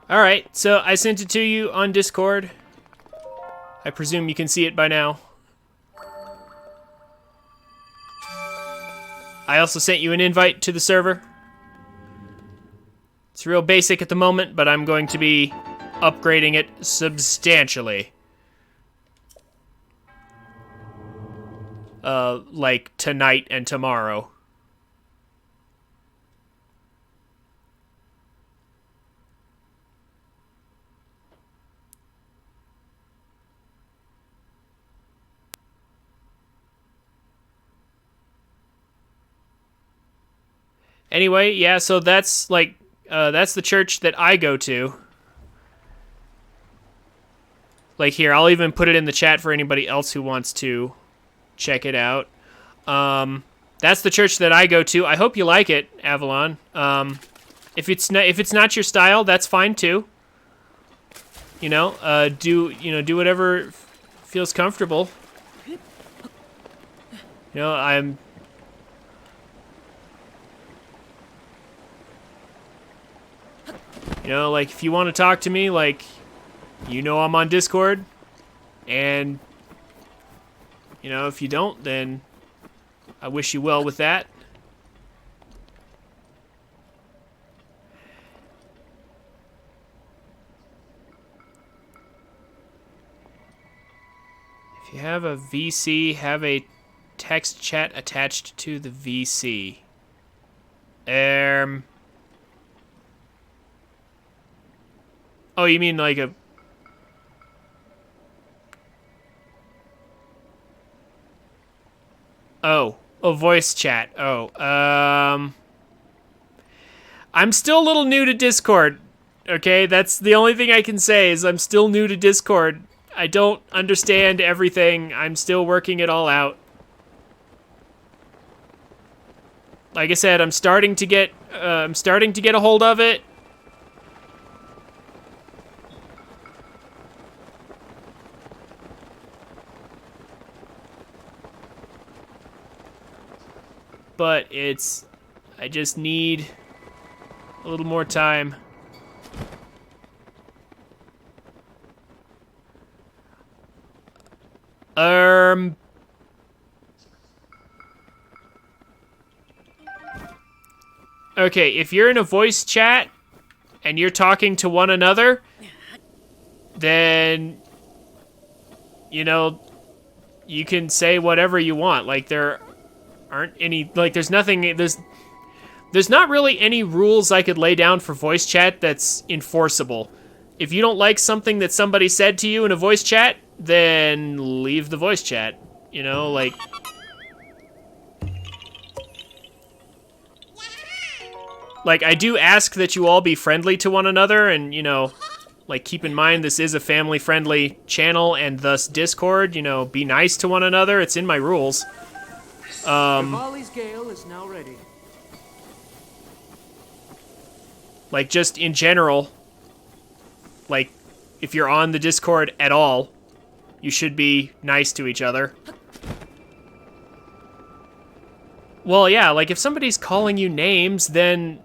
All right, so I sent it to you on Discord. I presume you can see it by now. I also sent you an invite to the server. It's real basic at the moment, but I'm going to be upgrading it substantially. Like tonight and tomorrow. Anyway, yeah, so that's like, that's the church that I go to. Like here, I'll even put it in the chat for anybody else who wants to check it out. That's the church that I go to. I hope you like it, Avalon. If it's not your style, that's fine too. Do whatever feels comfortable. I'm. Like if you want to talk to me, like, I'm on Discord, and if you don't, then I wish you well with that. If you have a VC, have a text chat attached to the VC. Oh, you mean like a... Oh, a voice chat. Oh, I'm still a little new to Discord, okay? That's the only thing I can say is I'm still new to Discord. I don't understand everything. I'm still working it all out. Like I said, I'm starting to get a hold of it. But I just need a little more time. Okay, if you're in a voice chat and you're talking to one another, then, you can say whatever you want. Like, there aren't any, like, there's not really any rules I could lay down for voice chat that's enforceable. If you don't like something that somebody said to you in a voice chat, then leave the voice chat. Like I do ask that you all be friendly to one another, and, like, keep in mind this is a family-friendly channel, and thus Discord, be nice to one another. It's in my rules. Rivali's Gale is now ready. Like, just in general, like, if you're on the Discord at all, you should be nice to each other. Well, yeah, like, if somebody's calling you names, then,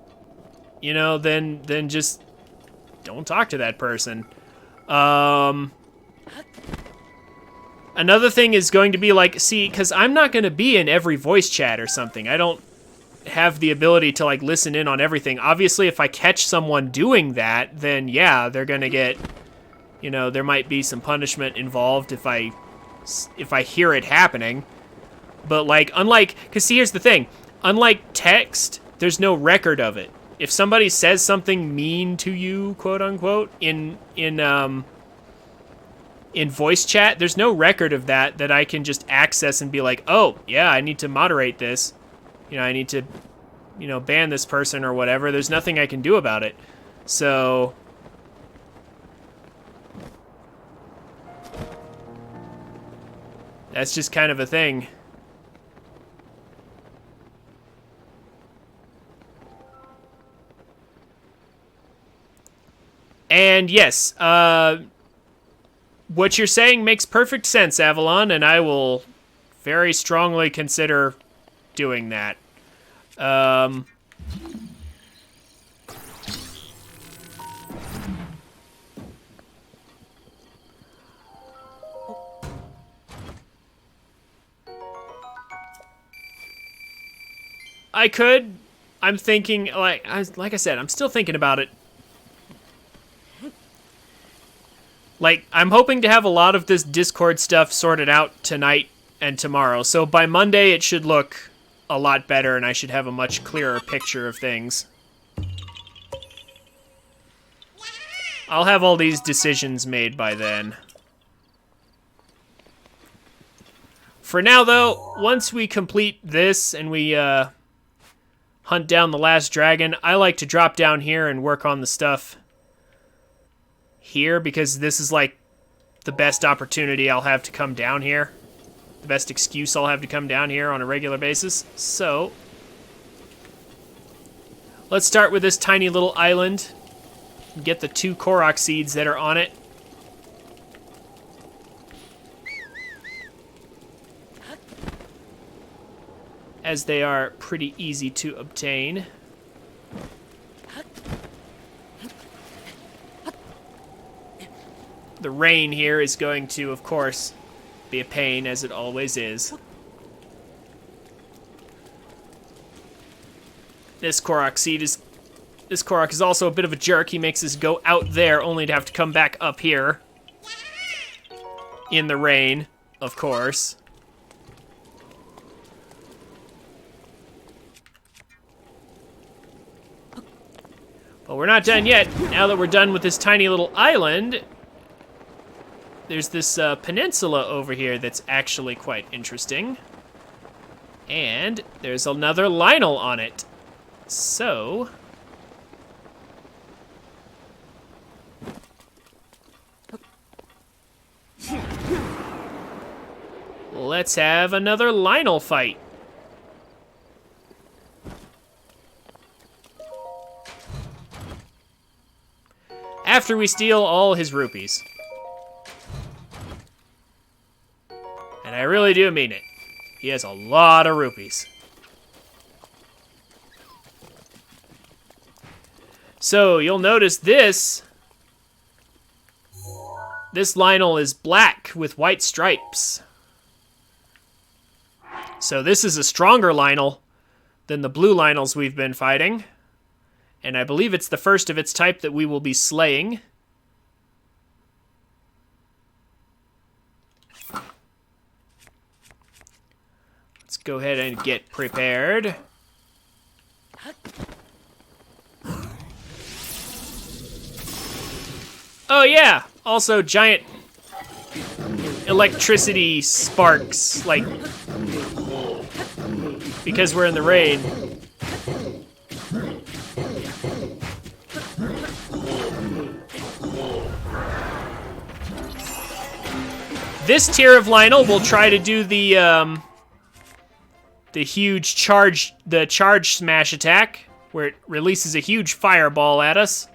then just don't talk to that person. Another thing is going to be, like, see, because I'm not going to be in every voice chat or something. I don't have the ability to, like, listen in on everything. Obviously, if I catch someone doing that, then, yeah, they're going to get, there might be some punishment involved if I hear it happening. But, like, because see, here's the thing. Unlike text, there's no record of it. If somebody says something mean to you, quote unquote, in voice chat, there's no record of that I can just access and be like, oh, yeah, I need to moderate this. I need to, ban this person or whatever. There's nothing I can do about it. So... that's just kind of a thing. And yes, what you're saying makes perfect sense, Avalon, and I will very strongly consider doing that. I could. I'm thinking, like I said, I'm still thinking about it. Like, I'm hoping to have a lot of this Discord stuff sorted out tonight and tomorrow. So by Monday, it should look a lot better, and I should have a much clearer picture of things. I'll have all these decisions made by then. For now, though, once we complete this and we hunt down the last dragon, I like to drop down here and work on the stuff here, because this is like the best opportunity I'll have to come down here. The best excuse I'll have to come down here on a regular basis. So, let's start with this tiny little island. Get the 2 Korok seeds that are on it. As they are pretty easy to obtain. The rain here is going to, of course, be a pain, as it always is. This Korok is also a bit of a jerk. He makes us go out there only to have to come back up here. In the rain, of course. But we're not done yet. Now that we're done with this tiny little island, there's this peninsula over here that's actually quite interesting. And there's another Lionel on it. So, let's have another Lionel fight. After we steal all his rupees. And I really do mean it. He has a lot of rupees. So, you'll notice this Lionel is black with white stripes. So this is a stronger Lionel than the blue Lionels we've been fighting. And I believe it's the first of its type that we will be slaying. Let's go ahead and get prepared. Oh yeah, also giant electricity sparks, like, because we're in the rain. This tier of Lionel will try to do the huge charge smash attack, where it releases a huge fireball at us.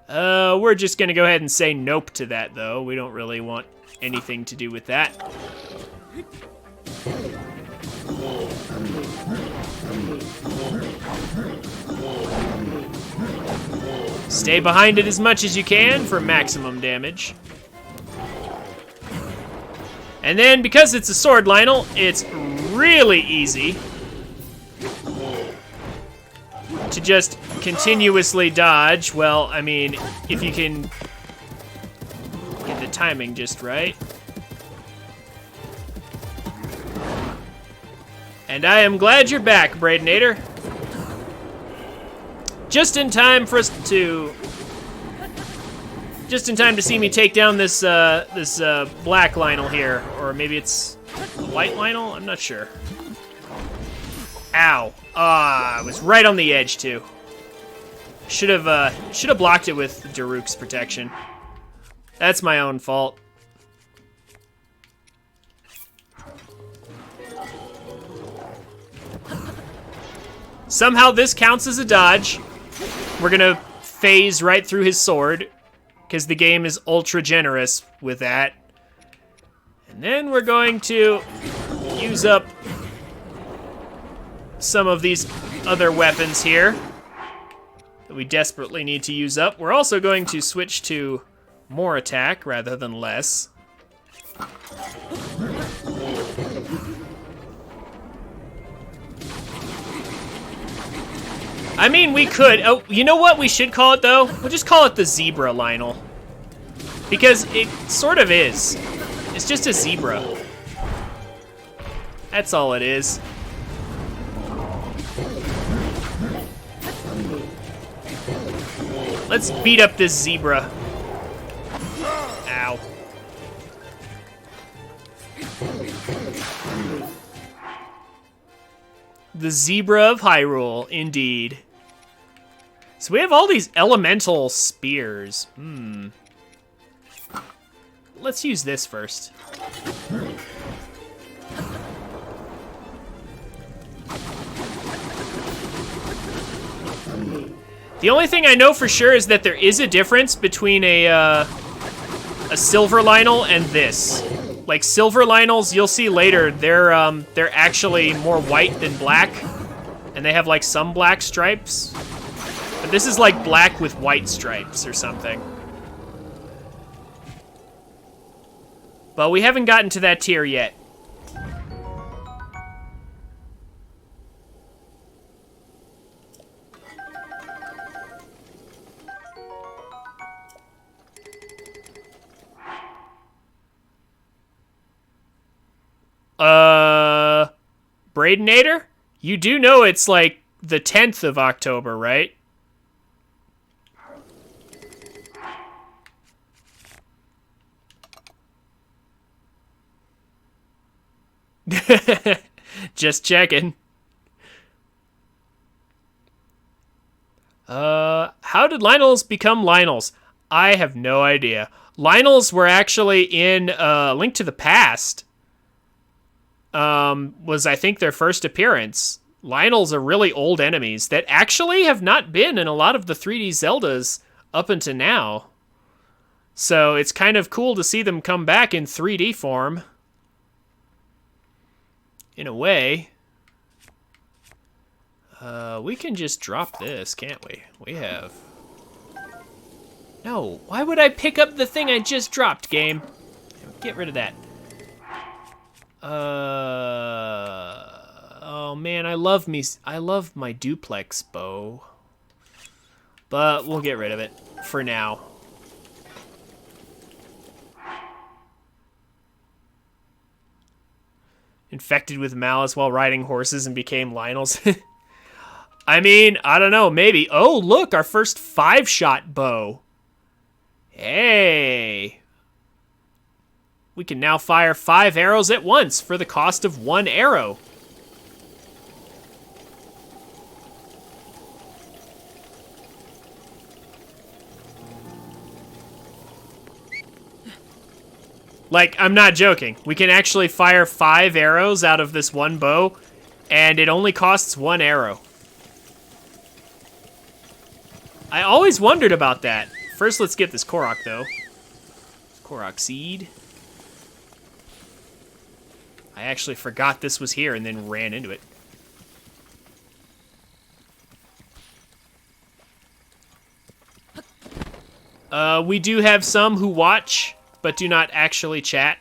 We're just gonna go ahead and say nope to that, though. We don't really want anything to do with that. Stay behind it as much as you can for maximum damage. And then, because it's a sword Lionel, it's really easy to just continuously dodge. Well, I mean, if you can get the timing just right. And I am glad you're back, Bradenator. Just in time to see me take down this black Lionel here, or maybe it's a white Lionel. I'm not sure. Ow! I was right on the edge too. Should have blocked it with Daruk's protection. That's my own fault. Somehow this counts as a dodge. We're gonna phase right through his sword, because the game is ultra generous with that. And then we're going to use up some of these other weapons here that we desperately need to use up. We're also going to switch to more attack rather than less. I mean, we could. Oh, you know what we should call it, though? We'll just call it the zebra Lionel. Because it sort of is. It's just a zebra. That's all it is. Let's beat up this zebra. Ow. The zebra of Hyrule, indeed. So we have all these elemental spears. Let's use this first. The only thing I know for sure is that there is a difference between a silver Lionel and this. Like silver Lionels, you'll see later, they're actually more white than black, and they have like some black stripes. But this is like black with white stripes or something. But we haven't gotten to that tier yet. Braidinator? You do know it's like the 10th of October, right? Just checking. How did Lionels become Lionels? I have no idea. Lionels were actually in Link to the Past. Was I think their first appearance. Lionels are really old enemies that actually have not been in a lot of the 3D Zeldas up until now. So it's kind of cool to see them come back in 3D form. In a way. We can just drop this, can't we? We have... No, why would I pick up the thing I just dropped, game? Get rid of that. Oh man, I love my duplex bow. But we'll get rid of it for now. Infected with malice while riding horses and became Lionels. I mean, I don't know, maybe. Oh, look, our first 5-shot bow. Hey. We can now fire 5 arrows at once for the cost of 1 arrow. Like, I'm not joking. We can actually fire 5 arrows out of this one bow, and it only costs 1 arrow. I always wondered about that. First, let's get this Korok, though. Korok seed. I actually forgot this was here and then ran into it. We do have some who watch, but do not actually chat.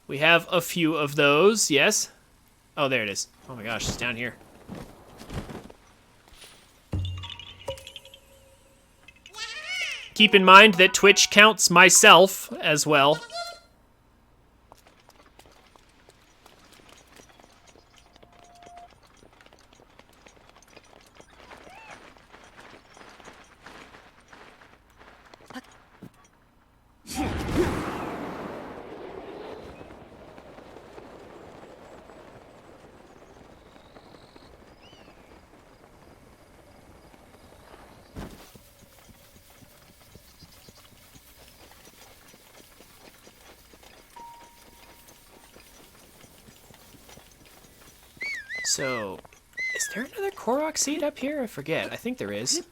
We have a few of those, yes. Oh, there it is. Oh my gosh, it's down here. Keep in mind that Twitch counts myself as well. So, is there another Korok seed up here? I forget. I think there is.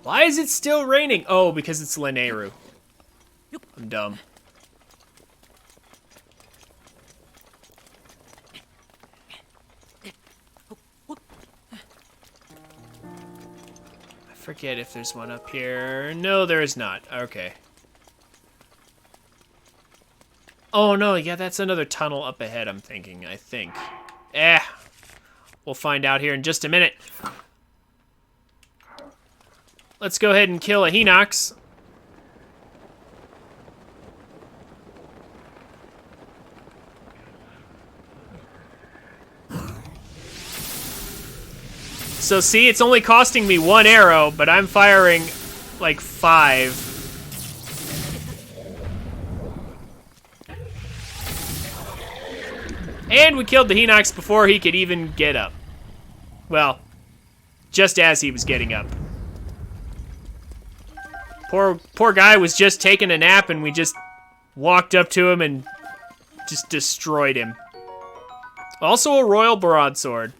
Why is it still raining? Oh, because it's Lanayru. I'm dumb. I forget if there's one up here. No, there is not. Okay. Oh, no, yeah, that's another tunnel up ahead, I'm thinking, I think. Eh, we'll find out here in just a minute. Let's go ahead and kill a Hinox. So see, it's only costing me 1 arrow, but I'm firing like 5. And we killed the Hinox before he could even get up. Well, just as he was getting up. Poor guy was just taking a nap and we just walked up to him and just destroyed him. Also a royal broadsword.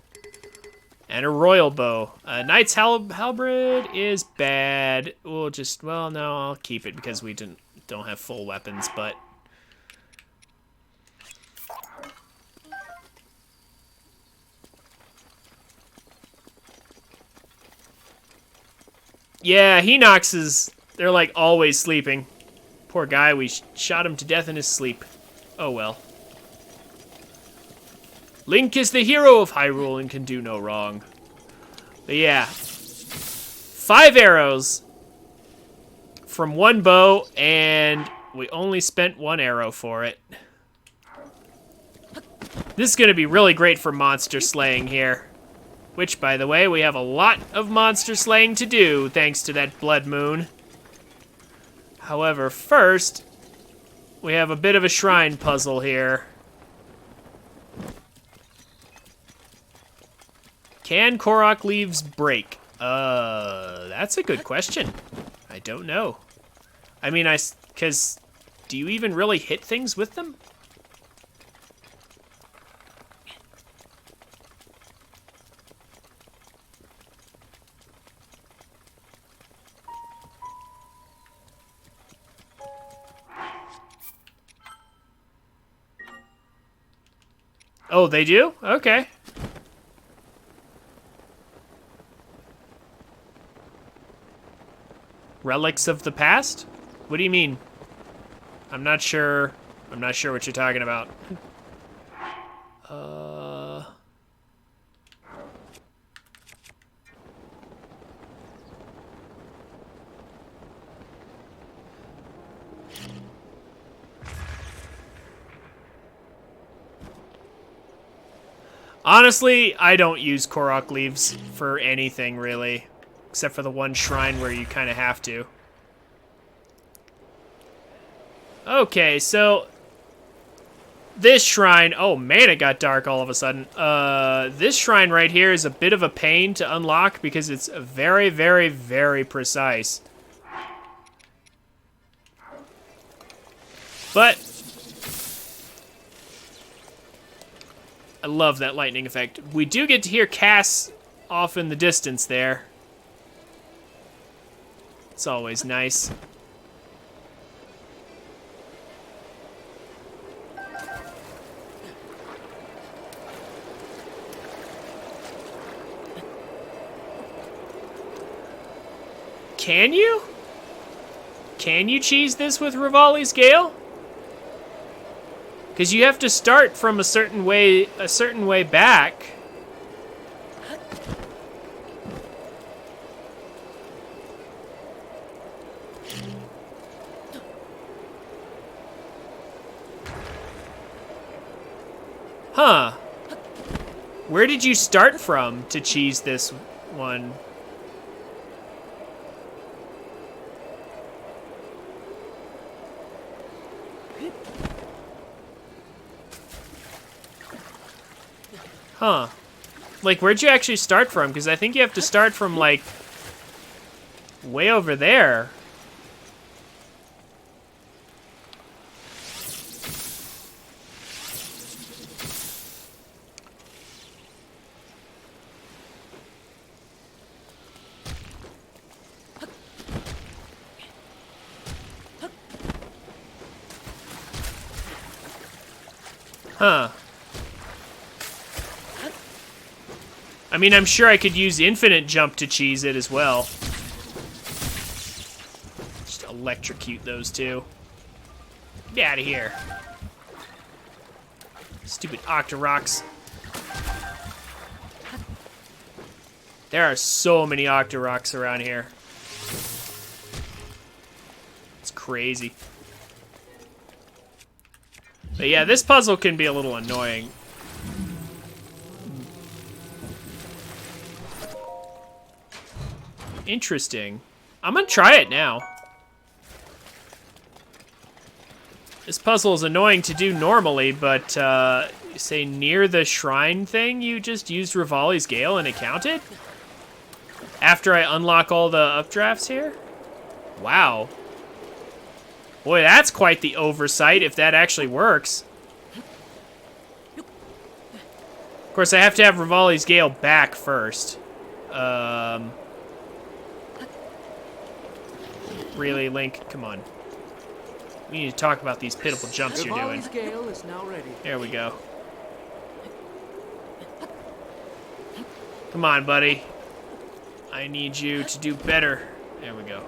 And a royal bow. Knight's halberd is bad. We'll just, well, no, I'll keep it because we don't have full weapons, but... Yeah, Hinoxes, they're like always sleeping. Poor guy, we shot him to death in his sleep. Oh well. Link is the hero of Hyrule and can do no wrong. But yeah. 5 arrows from 1 bow, and we only spent 1 arrow for it. This is going to be really great for monster slaying here. Which, by the way, we have a lot of monster slaying to do, thanks to that blood moon. However, first, we have a bit of a shrine puzzle here. Can Korok leaves break? That's a good question. I don't know. I mean, because do you even really hit things with them? Oh, they do? Okay. Relics of the past? What do you mean? I'm not sure. I'm not sure what you're talking about. Honestly, I don't use Korok leaves for anything, really. Except for the one shrine where you kind of have to. Okay, so... this shrine... oh, man, it got dark all of a sudden. This shrine right here is a bit of a pain to unlock because it's very, very, very precise. But... I love that lightning effect. We do get to hear Cass off in the distance there. It's always nice. Can you? Can you cheese this with Rivali's Gale? Because you have to start from a certain way back. Huh. Where did you start from to cheese this one? Huh. Like, where'd you actually start from? Because I think you have to start from, like, way over there. Huh. I mean, I'm sure I could use infinite jump to cheese it as well. Just electrocute those two. Get out of here. Stupid Octoroks. There are so many Octoroks around here. It's crazy. But yeah, this puzzle can be a little annoying. Interesting. I'm gonna try it now. This puzzle is annoying to do normally, but say near the shrine thing, you just used Rivali's Gale and it counted? After I unlock all the updrafts here? Wow. Boy, that's quite the oversight if that actually works. Of course, I have to have Rivali's Gale back first. Really, Link? Come on. We need to talk about these pitiful jumps you're doing. Gale is now ready. There we go. Come on, buddy. I need you to do better. There we go.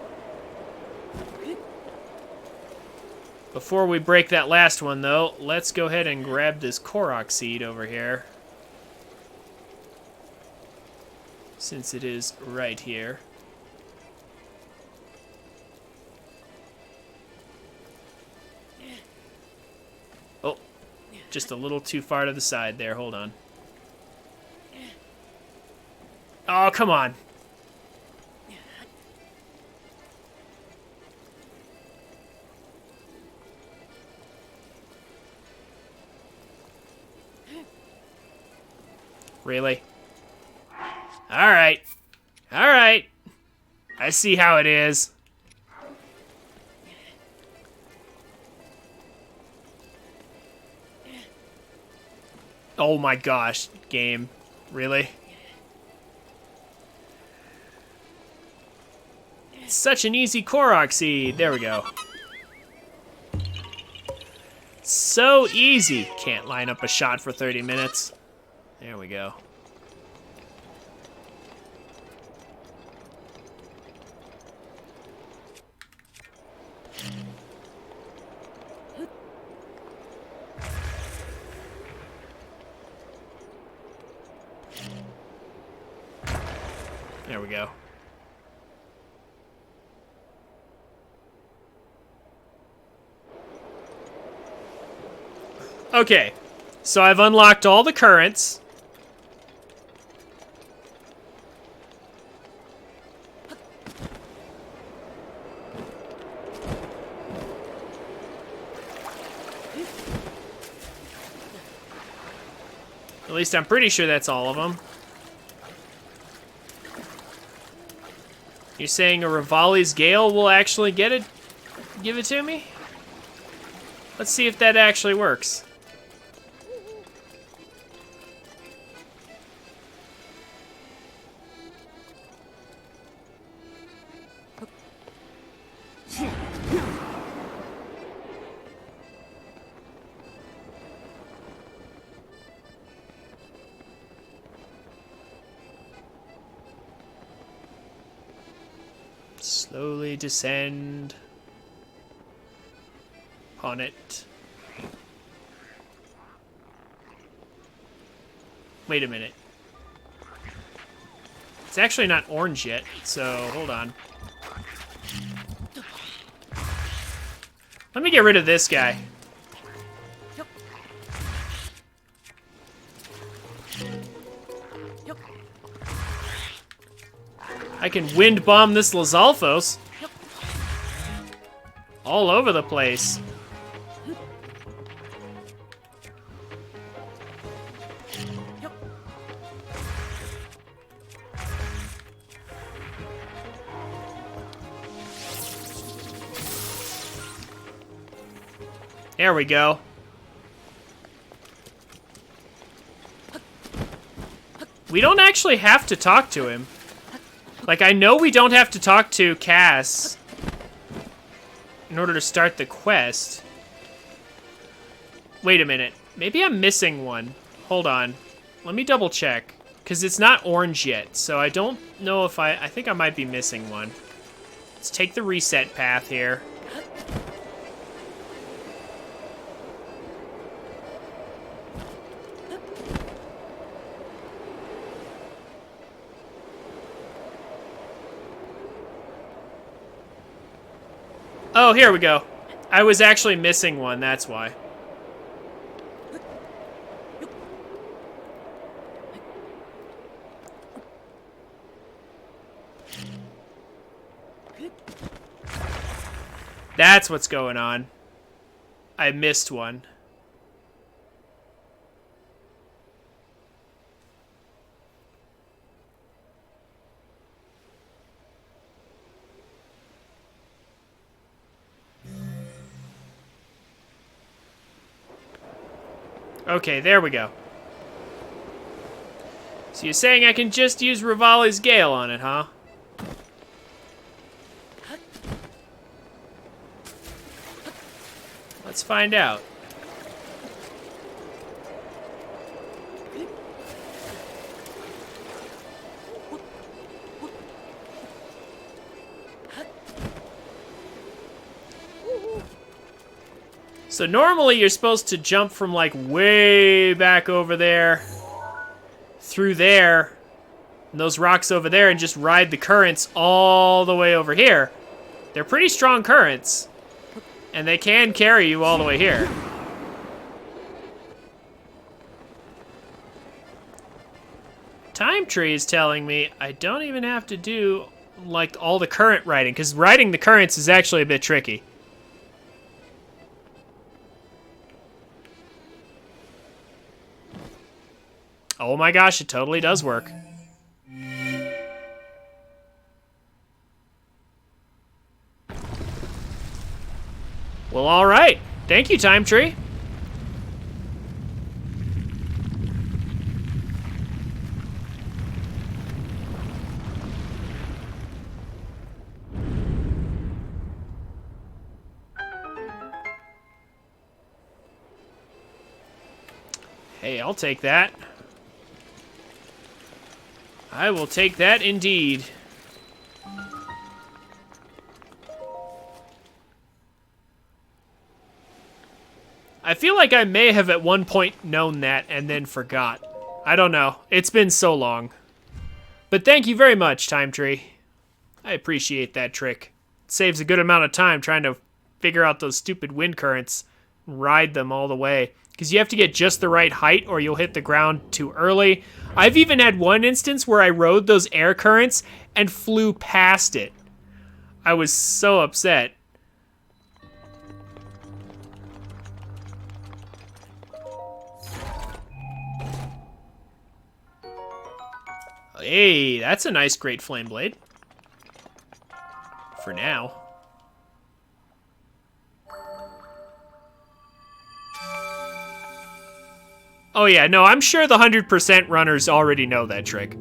Before we break that last one, though, let's go ahead and grab this Korok seed over here. Since it is right here. Oh, just a little too far to the side there. Hold on. Oh, come on. Really? All right. All right. I see how it is. Oh my gosh, game. Really? It's such an easy Korok seed. There we go. So easy. Can't line up a shot for 30 minutes. There we go. There we go. Okay, so I've unlocked all the currents. At least I'm pretty sure that's all of them. You're saying a Rivali's Gale will actually give it to me? Let's see if that actually works. Slowly descend upon it. Wait a minute. It's actually not orange yet, so hold on. Let me get rid of this guy. I can wind bomb this Lizalfos all over the place. There we go. We don't actually have to talk to him. Like, I know we don't have to talk to Cass in order to start the quest. Wait a minute. Maybe I'm missing one. Hold on. Let me double check. Because it's not orange yet, so I don't know if I think I might be missing one. Let's take the reset path here. Oh, here we go. I was actually missing one, that's why. That's what's going on. I missed one. Okay, there we go. So you're saying I can just use Rivali's Gale on it, huh? Let's find out. So normally you're supposed to jump from like way back over there, through there, and those rocks over there, and just ride the currents all the way over here. They're pretty strong currents, and they can carry you all the way here. Time Tree is telling me I don't even have to do like all the current riding, because riding the currents is actually a bit tricky. Oh my gosh, it totally does work. Well, all right. Thank you, Time Tree. Hey, I'll take that. I will take that indeed. I feel like I may have at one point known that and then forgot. I don't know. It's been so long. But thank you very much, Time Tree. I appreciate that trick. It saves a good amount of time trying to figure out those stupid wind currents and ride them all the way. Because you have to get just the right height or you'll hit the ground too early. I've even had one instance where I rode those air currents and flew past it. I was so upset. Hey, that's a nice Great Flame Blade. For now. Oh yeah, no, I'm sure the 100% runners already know that trick.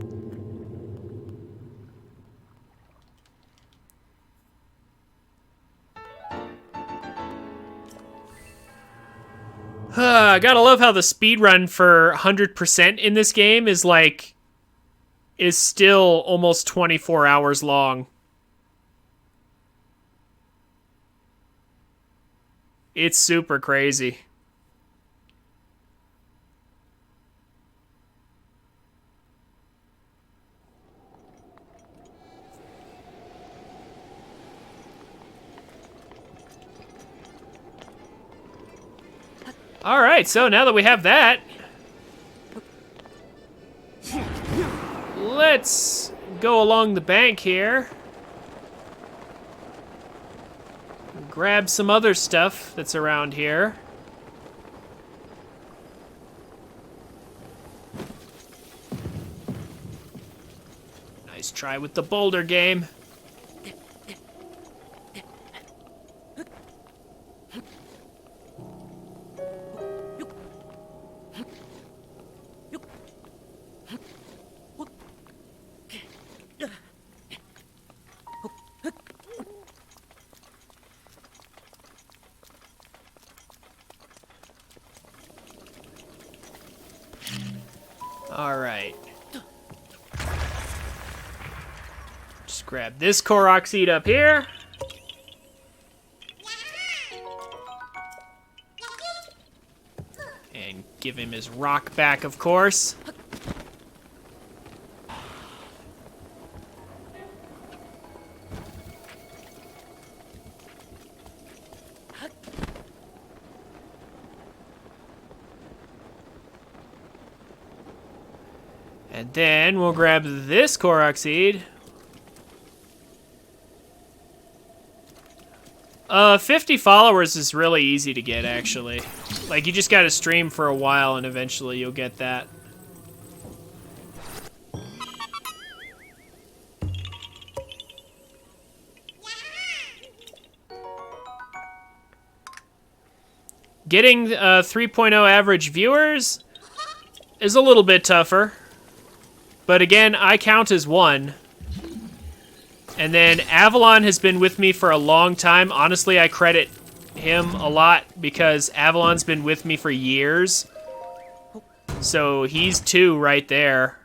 I gotta love how the speedrun for 100% in this game is like, is still almost 24 hours long. It's super crazy. All right, so now that we have that, let's go along the bank here. Grab some other stuff that's around here. Nice try with the boulder game. All right. Just grab this Korok seed up here. And give him his rock back, of course. And then we'll grab this Korok seed. 50 followers is really easy to get, actually. Like, you just gotta stream for a while and eventually you'll get that. Getting 3.0 average viewers is a little bit tougher. But again, I count as one. And then Avalon has been with me for a long time. Honestly, I credit him a lot because Avalon's been with me for years. So he's 2 right there.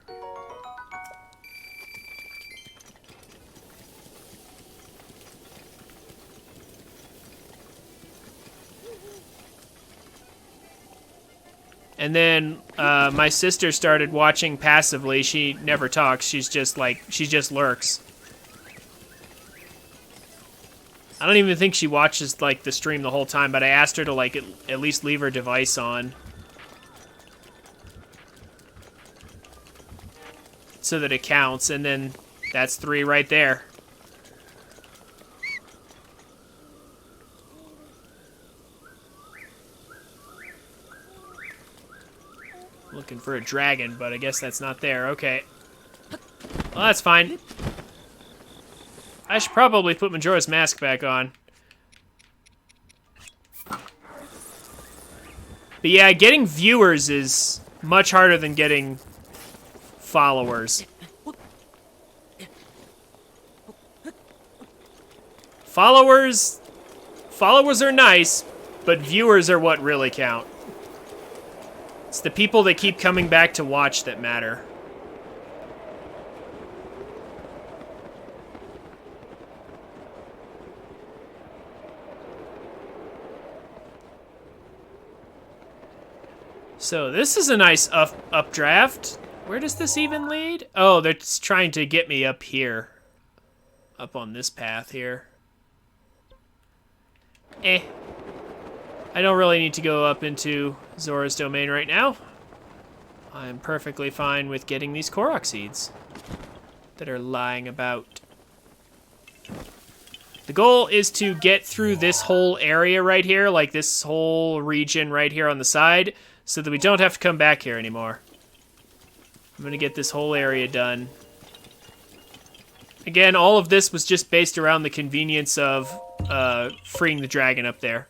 And then my sister started watching passively. She never talks. She's just like, she just lurks. I don't even think she watches like the stream the whole time, but I asked her to like at least leave her device on. So that it counts, and then that's 3 right there. Looking for a dragon, but I guess that's not there. Okay. Well, that's fine. I should probably put Majora's Mask back on. But yeah, getting viewers is much harder than getting followers. Followers are nice, but viewers are what really count. It's the people that keep coming back to watch that matter. So this is a nice updraft. Where does this even lead? Oh, they're just trying to get me up here. Up on this path here. I don't really need to go up into Zora's domain right now. I'm perfectly fine with getting these Korok seeds that are lying about. The goal is to get through this whole area right here, like this whole region right here on the side, so that we don't have to come back here anymore. I'm gonna get this whole area done. Again, all of this was just based around the convenience of freeing the dragon up there.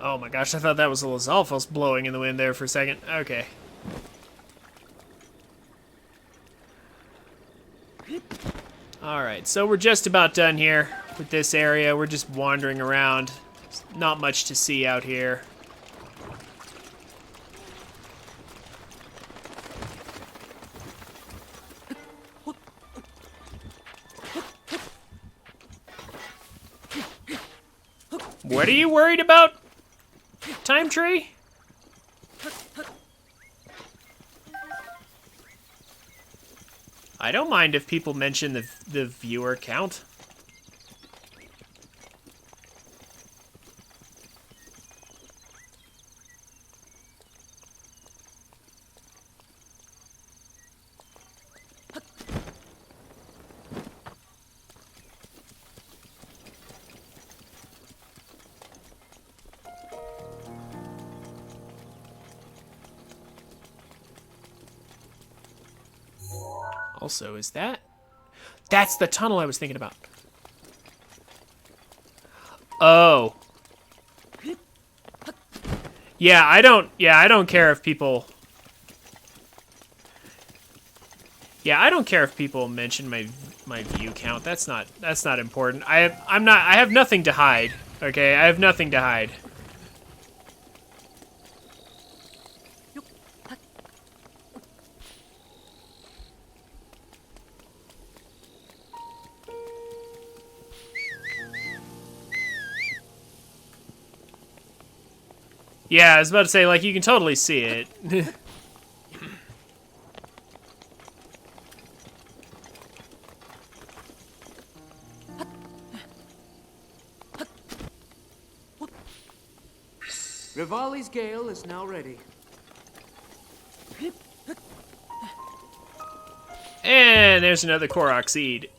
Oh my gosh, I thought that was a Lizalfos blowing in the wind there for a second. Okay. Alright, so we're just about done here with this area. We're just wandering around. There's not much to see out here. What are you worried about, Time Tree? I don't mind if people mention the viewer count. Also, is that... That's the tunnel I was thinking about. Oh. Yeah, I don't care if people... Yeah, I don't care if people mention my view count. That's not important. I have nothing to hide. Okay, I have nothing to hide. Yeah, I was about to say, like, you can totally see it. Rivali's Gale is now ready. And there's another Korok seed.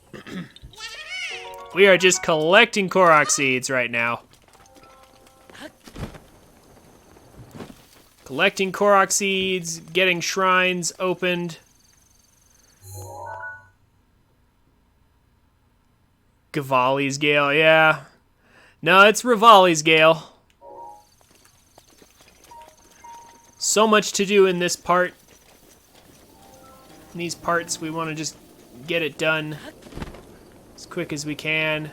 We are just collecting Korok seeds right now. Collecting Korok seeds, getting shrines opened. Gavali's Gale, yeah. No, it's Rivali's Gale. So much to do in this part. In these parts, we want to just get it done as quick as we can.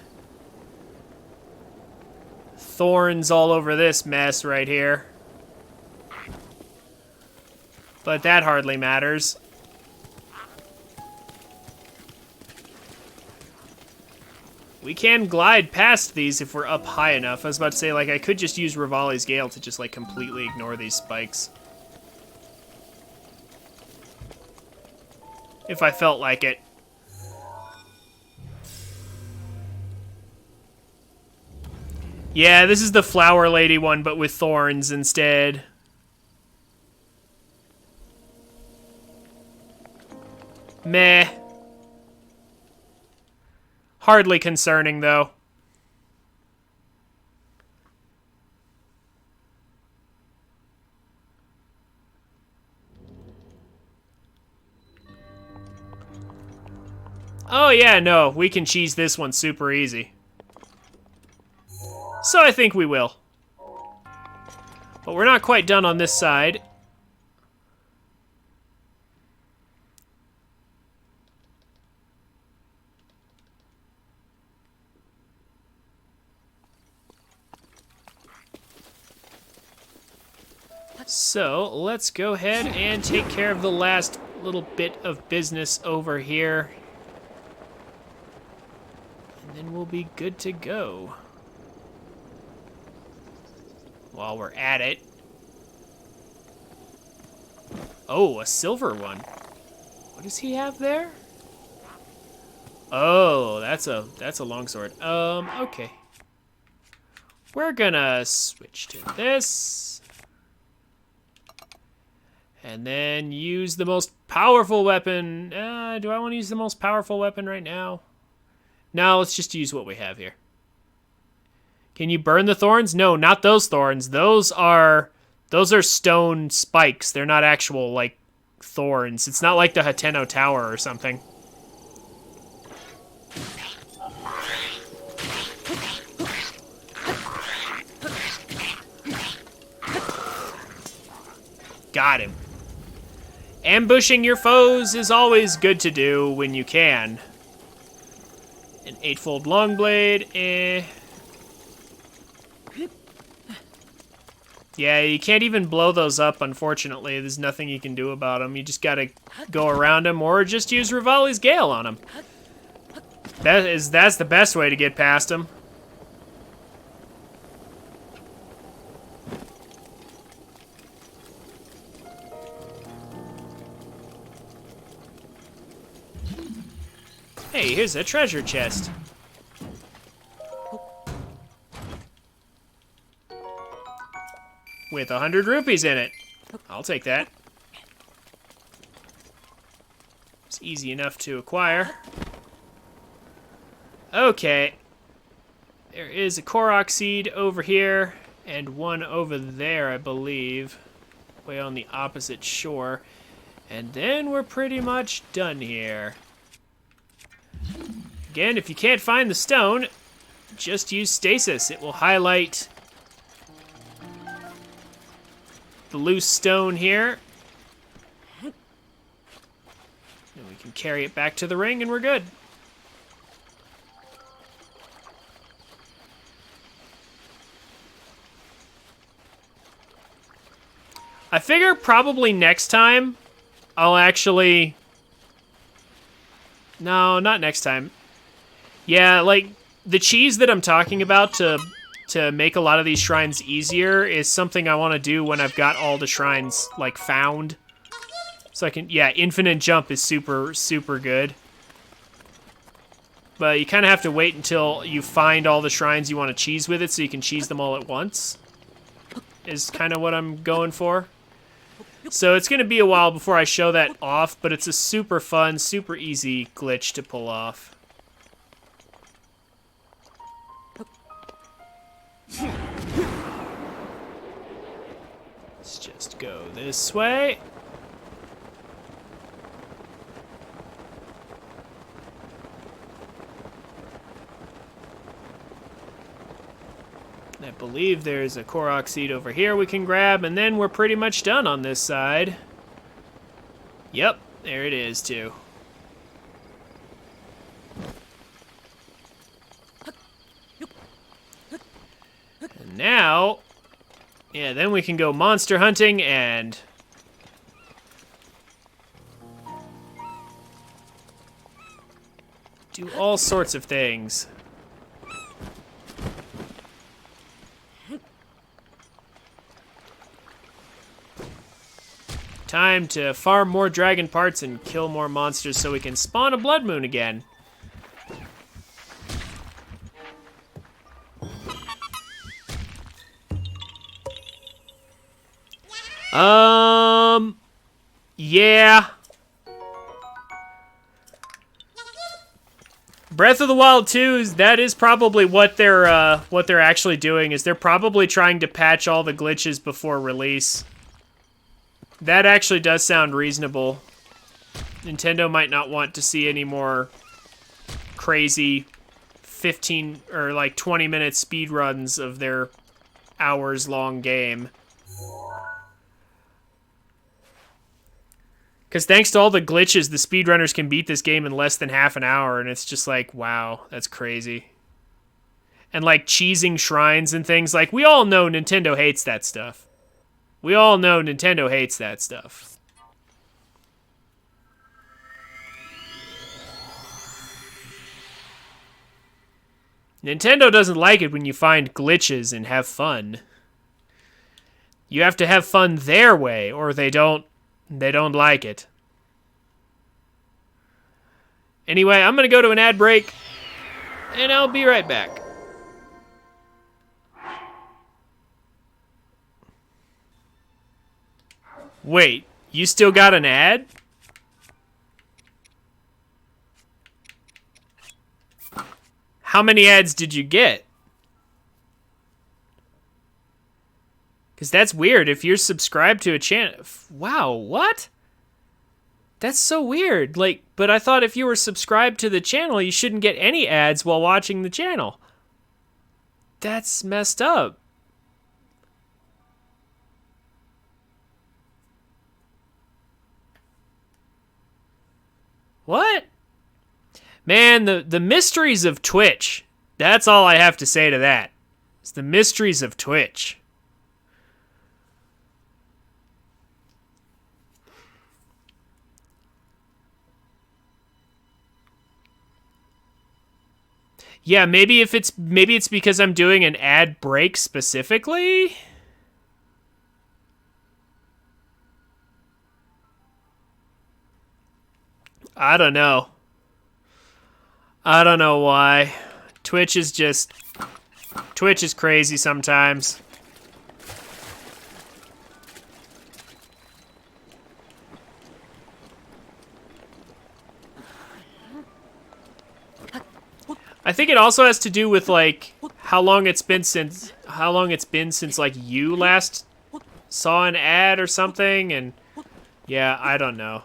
Thorns all over this mess right here. But that hardly matters. We can glide past these if we're up high enough. I was about to say, like, I could just use Rivali's Gale to just, like, completely ignore these spikes. If I felt like it. Yeah, this is the Flower Lady one, but with thorns instead. Meh. Hardly concerning, though. Oh yeah, no, we can cheese this one super easy. So I think we will. But we're not quite done on this side. So let's go ahead and take care of the last little bit of business over here. And then we'll be good to go. While we're at it. Oh, a silver one. What does he have there? Oh, that's a longsword. Okay. We're gonna switch to this. And then use the most powerful weapon. Do I want to use the most powerful weapon right now? No, let's just use what we have here. Can you burn the thorns? No, not those thorns. Those are stone spikes. They're not actual, like, thorns. It's not like the Hateno Tower or something. Got him. Ambushing your foes is always good to do when you can. An 8-fold long blade, eh. Yeah, you can't even blow those up, unfortunately. There's nothing you can do about them. You just gotta go around them or just use Rivali's Gale on them. That's the best way to get past them. Hey, here's a treasure chest. With 100 rupees in it. I'll take that. It's easy enough to acquire. Okay. There is a Korok seed over here, and one over there, I believe. Way on the opposite shore. And then we're pretty much done here. Again, if you can't find the stone, just use stasis. It will highlight the loose stone here. And we can carry it back to the ring and we're good. I figure probably next time I'll actually... No, not next time. Yeah, like, the cheese that I'm talking about to make a lot of these shrines easier is something I want to do when I've got all the shrines, like, found. So I can... Yeah, infinite jump is super, super good. But you kind of have to wait until you find all the shrines you want to cheese with it so you can cheese them all at once. Is kind of what I'm going for. So it's going to be a while before I show that off, but it's a super fun, super easy glitch to pull off. Let's just go this way. I believe there's a Korok seed over here we can grab, and then we're pretty much done on this side. Yep, there it is, too. And now, yeah, then we can go monster hunting and... do all sorts of things. Time to farm more dragon parts and kill more monsters so we can spawn a blood moon again. Yeah. Breath of the Wild 2, that is probably what they're actually doing, is they're probably trying to patch all the glitches before release. That actually does sound reasonable. Nintendo might not want to see any more crazy 15 or like 20-minute speed runs of their hours-long game. Because thanks to all the glitches, the speedrunners can beat this game in less than half an hour, and it's just like, wow, that's crazy. And like cheesing shrines and things, like, we all know Nintendo hates that stuff. We all know Nintendo hates that stuff. Nintendo doesn't like it when you find glitches and have fun. You have to have fun their way, or they don't like it. Anyway, I'm gonna go to an ad break, and I'll be right back. Wait, you still got an ad? How many ads did you get? Because that's weird if you're subscribed to a channel. Wow, what? That's so weird. Like, but I thought if you were subscribed to the channel, you shouldn't get any ads while watching the channel. That's messed up. What? Man, the mysteries of Twitch. That's all I have to say to that. It's the mysteries of Twitch. Yeah, maybe it's because I'm doing an ad break specifically. I don't know. I don't know why. Twitch is crazy sometimes. I think it also has to do with like how long it's been since like you last saw an ad or something, and yeah, I don't know.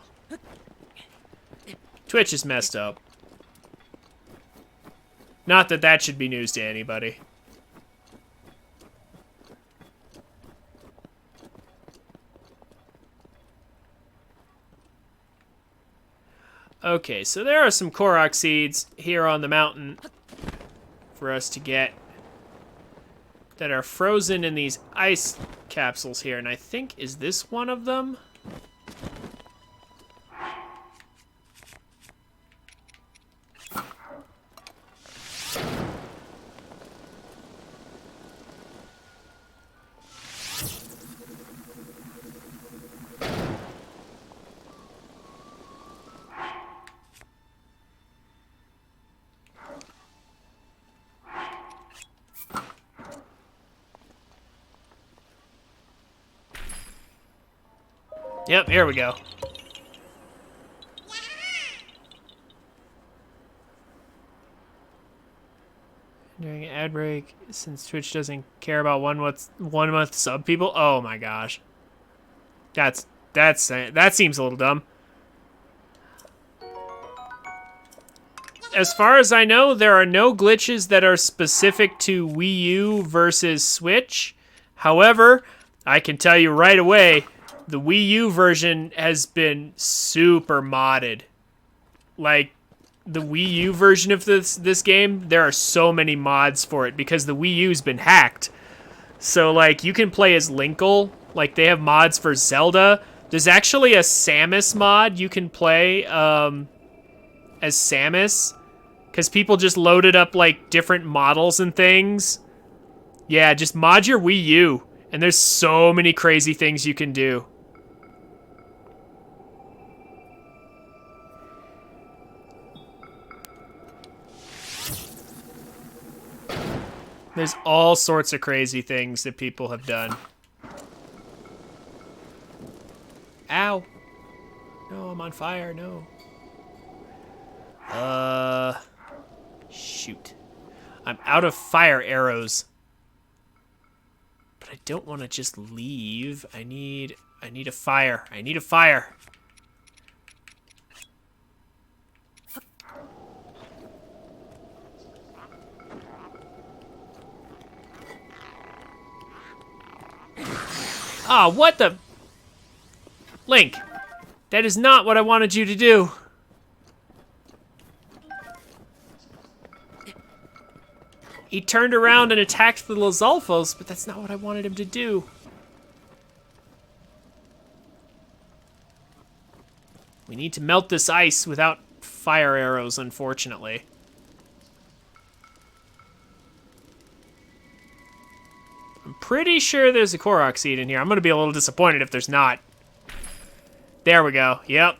Twitch is messed up. Not that that should be news to anybody. Okay, so there are some Korok seeds here on the mountain for us to get that are frozen in these ice capsules here. And I think, is this one of them? Yep, here we go. During an ad break, since Twitch doesn't care about one month sub people. Oh my gosh, that seems a little dumb. As far as I know, there are no glitches that are specific to Wii U versus Switch. However, I can tell you right away, the Wii U version has been super modded. Like, the Wii U version of this game, there are so many mods for it because the Wii U's been hacked. So, like, you can play as Linkle. Like, they have mods for Zelda. There's actually a Samus mod you can play as Samus. Because people just loaded up, like, different models and things. Yeah, just mod your Wii U. And there's so many crazy things you can do. There's all sorts of crazy things that people have done. Ow. No, I'm on fire, no. Shoot. I'm out of fire arrows. But I don't want to just leave. I need a fire. I need a fire. Ah, what the? Link, that is not what I wanted you to do. He turned around and attacked the Lizalfos, but that's not what I wanted him to do. We need to melt this ice without fire arrows, unfortunately. I'm pretty sure there's a Korok seed in here. I'm going to be a little disappointed if there's not. There we go. Yep.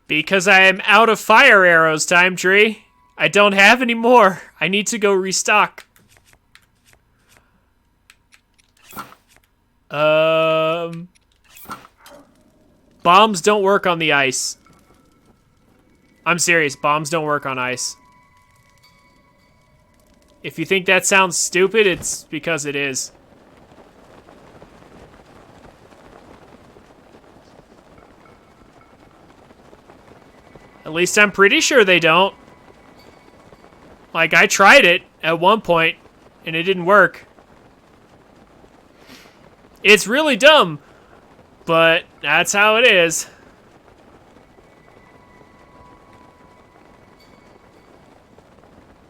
Because I am out of fire arrows, Time Tree. I don't have any more. I need to go restock. Bombs don't work on the ice. I'm serious, bombs don't work on ice. If you think that sounds stupid, it's because it is. At least I'm pretty sure they don't. Like, I tried it at one point, and it didn't work. It's really dumb, but that's how it is.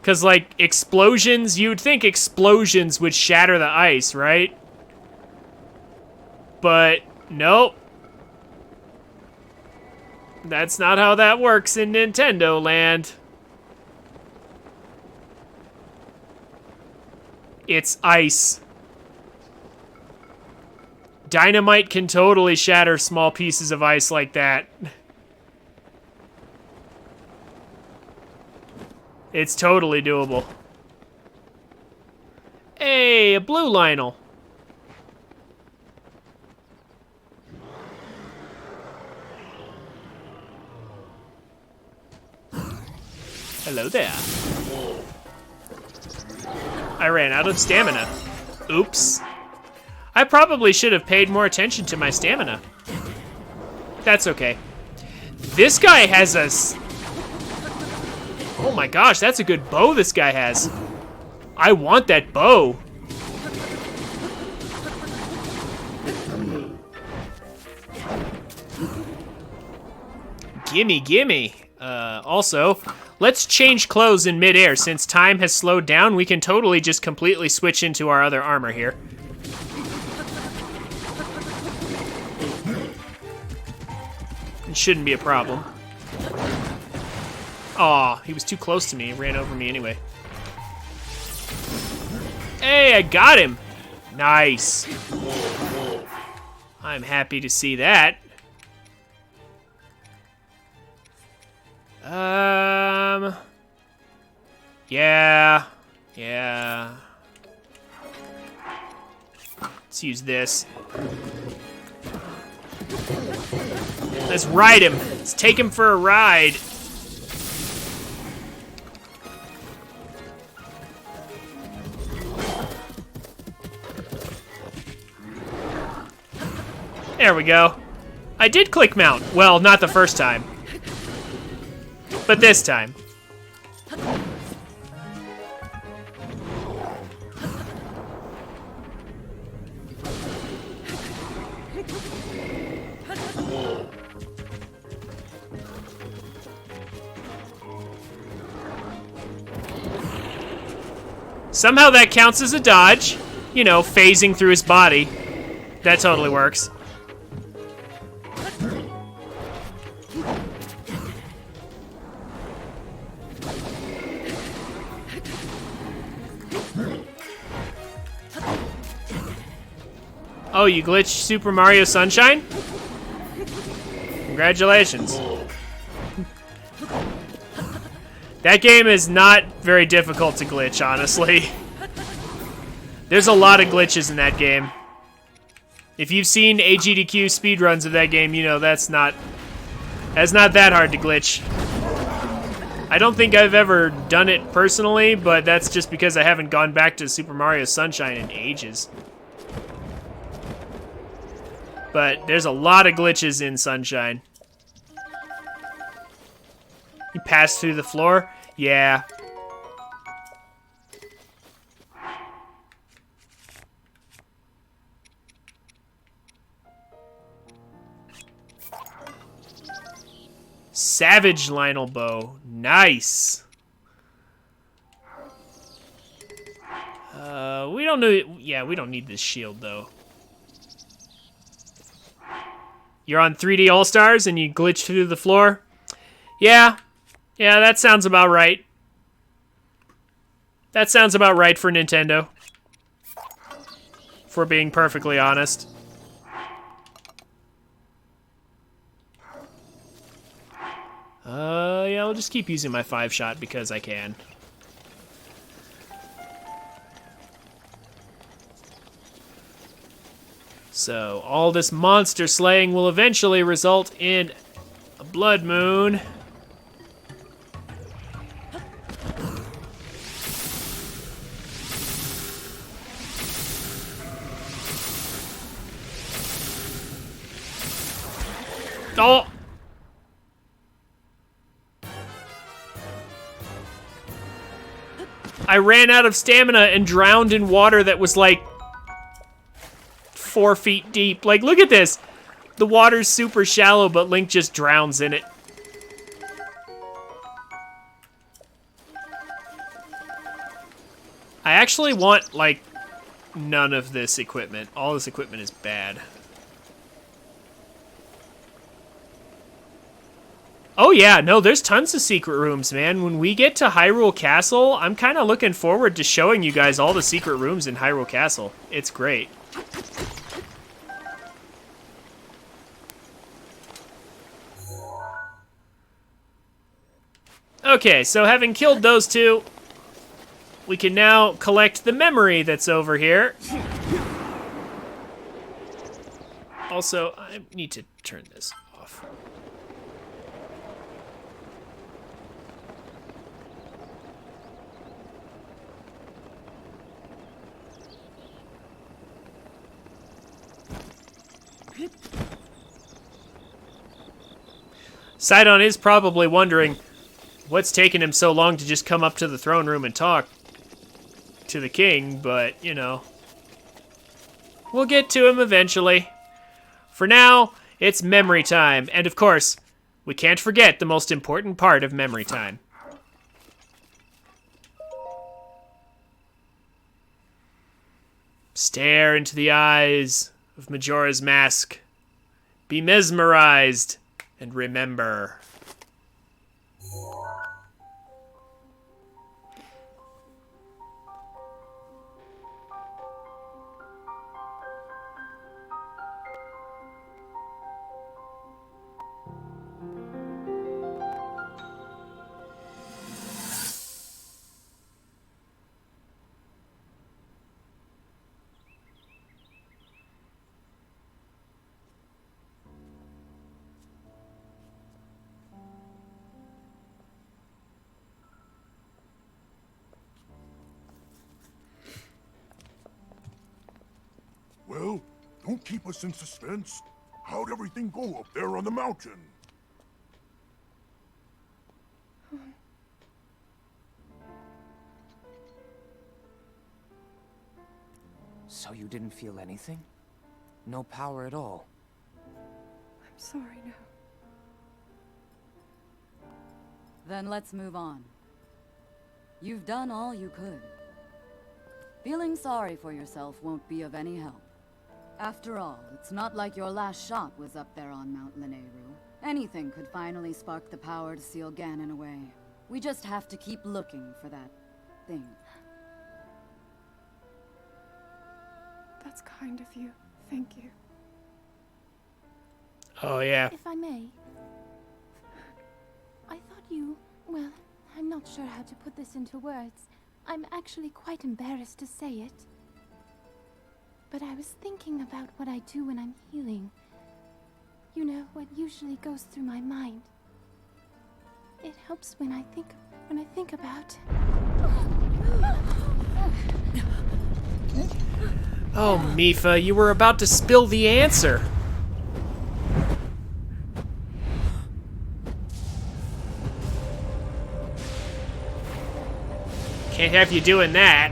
Because, like, explosions, you'd think explosions would shatter the ice, right? But, nope. That's not how that works in Nintendo land. It's ice. Dynamite can totally shatter small pieces of ice like that. It's totally doable. Hey, a blue Lionel. Hello there. I ran out of stamina. Oops. I probably should have paid more attention to my stamina. That's okay. This guy has a... Oh my gosh, that's a good bow this guy has. I want that bow. Gimme, gimme. Also, let's change clothes in midair. Since time has slowed down, we can totally just completely switch into our other armor here. It shouldn't be a problem. Aw, he was too close to me. He ran over me anyway. Hey, I got him. Nice. I'm happy to see that. Yeah. Let's use this. Let's ride him. Let's take him for a ride. There we go. I did click mount. Well, not the first time. But this time. Somehow that counts as a dodge. You know, phasing through his body. That totally works. Oh, you glitched Super Mario Sunshine? Congratulations. That game is not very difficult to glitch, honestly. There's a lot of glitches in that game. If you've seen AGDQ speedruns of that game, you know that's not that hard to glitch. I don't think I've ever done it personally, but that's just because I haven't gone back to Super Mario Sunshine in ages. But there's a lot of glitches in Sunshine. You pass through the floor? Yeah. Savage Lionel bow. Nice. We don't know. Yeah, we don't need this shield though. You're on 3D All-Stars and you glitch through the floor? Yeah. Yeah, that sounds about right. That sounds about right for Nintendo. If we're being perfectly honest. Yeah, I'll just keep using my 5-shot because I can. So, all this monster slaying will eventually result in a blood moon. Oh! I ran out of stamina and drowned in water that was like 4 feet deep. Like, look at this. The water's super shallow, but Link just drowns in it. I actually want, like, none of this equipment. All this equipment is bad. Oh yeah, no, there's tons of secret rooms, man. When we get to Hyrule Castle, I'm kind of looking forward to showing you guys all the secret rooms in Hyrule Castle. It's great. Okay, so having killed those two, we can now collect the memory that's over here. Also, I need to turn this off. Sidon is probably wondering what's taking him so long to just come up to the throne room and talk to the king, but, you know, we'll get to him eventually. For now, it's memory time, and of course, we can't forget the most important part of memory time. Stare into the eyes of Majora's Mask. Be mesmerized and remember. Well, don't keep us in suspense. How'd everything go up there on the mountain? So you didn't feel anything? No power at all? I'm sorry, no. Then let's move on. You've done all you could. Feeling sorry for yourself won't be of any help. After all, it's not like your last shot was up there on Mount Lanayru. Anything could finally spark the power to seal Ganon away. We just have to keep looking for that thing. That's kind of you. Thank you. Oh, yeah. If I may, I thought you... Well, I'm not sure how to put this into words. I'm actually quite embarrassed to say it. But I was thinking about what I do when I'm healing. You know, what usually goes through my mind. It helps when I think about... Oh, Mipha, you were about to spill the answer. Can't have you doing that.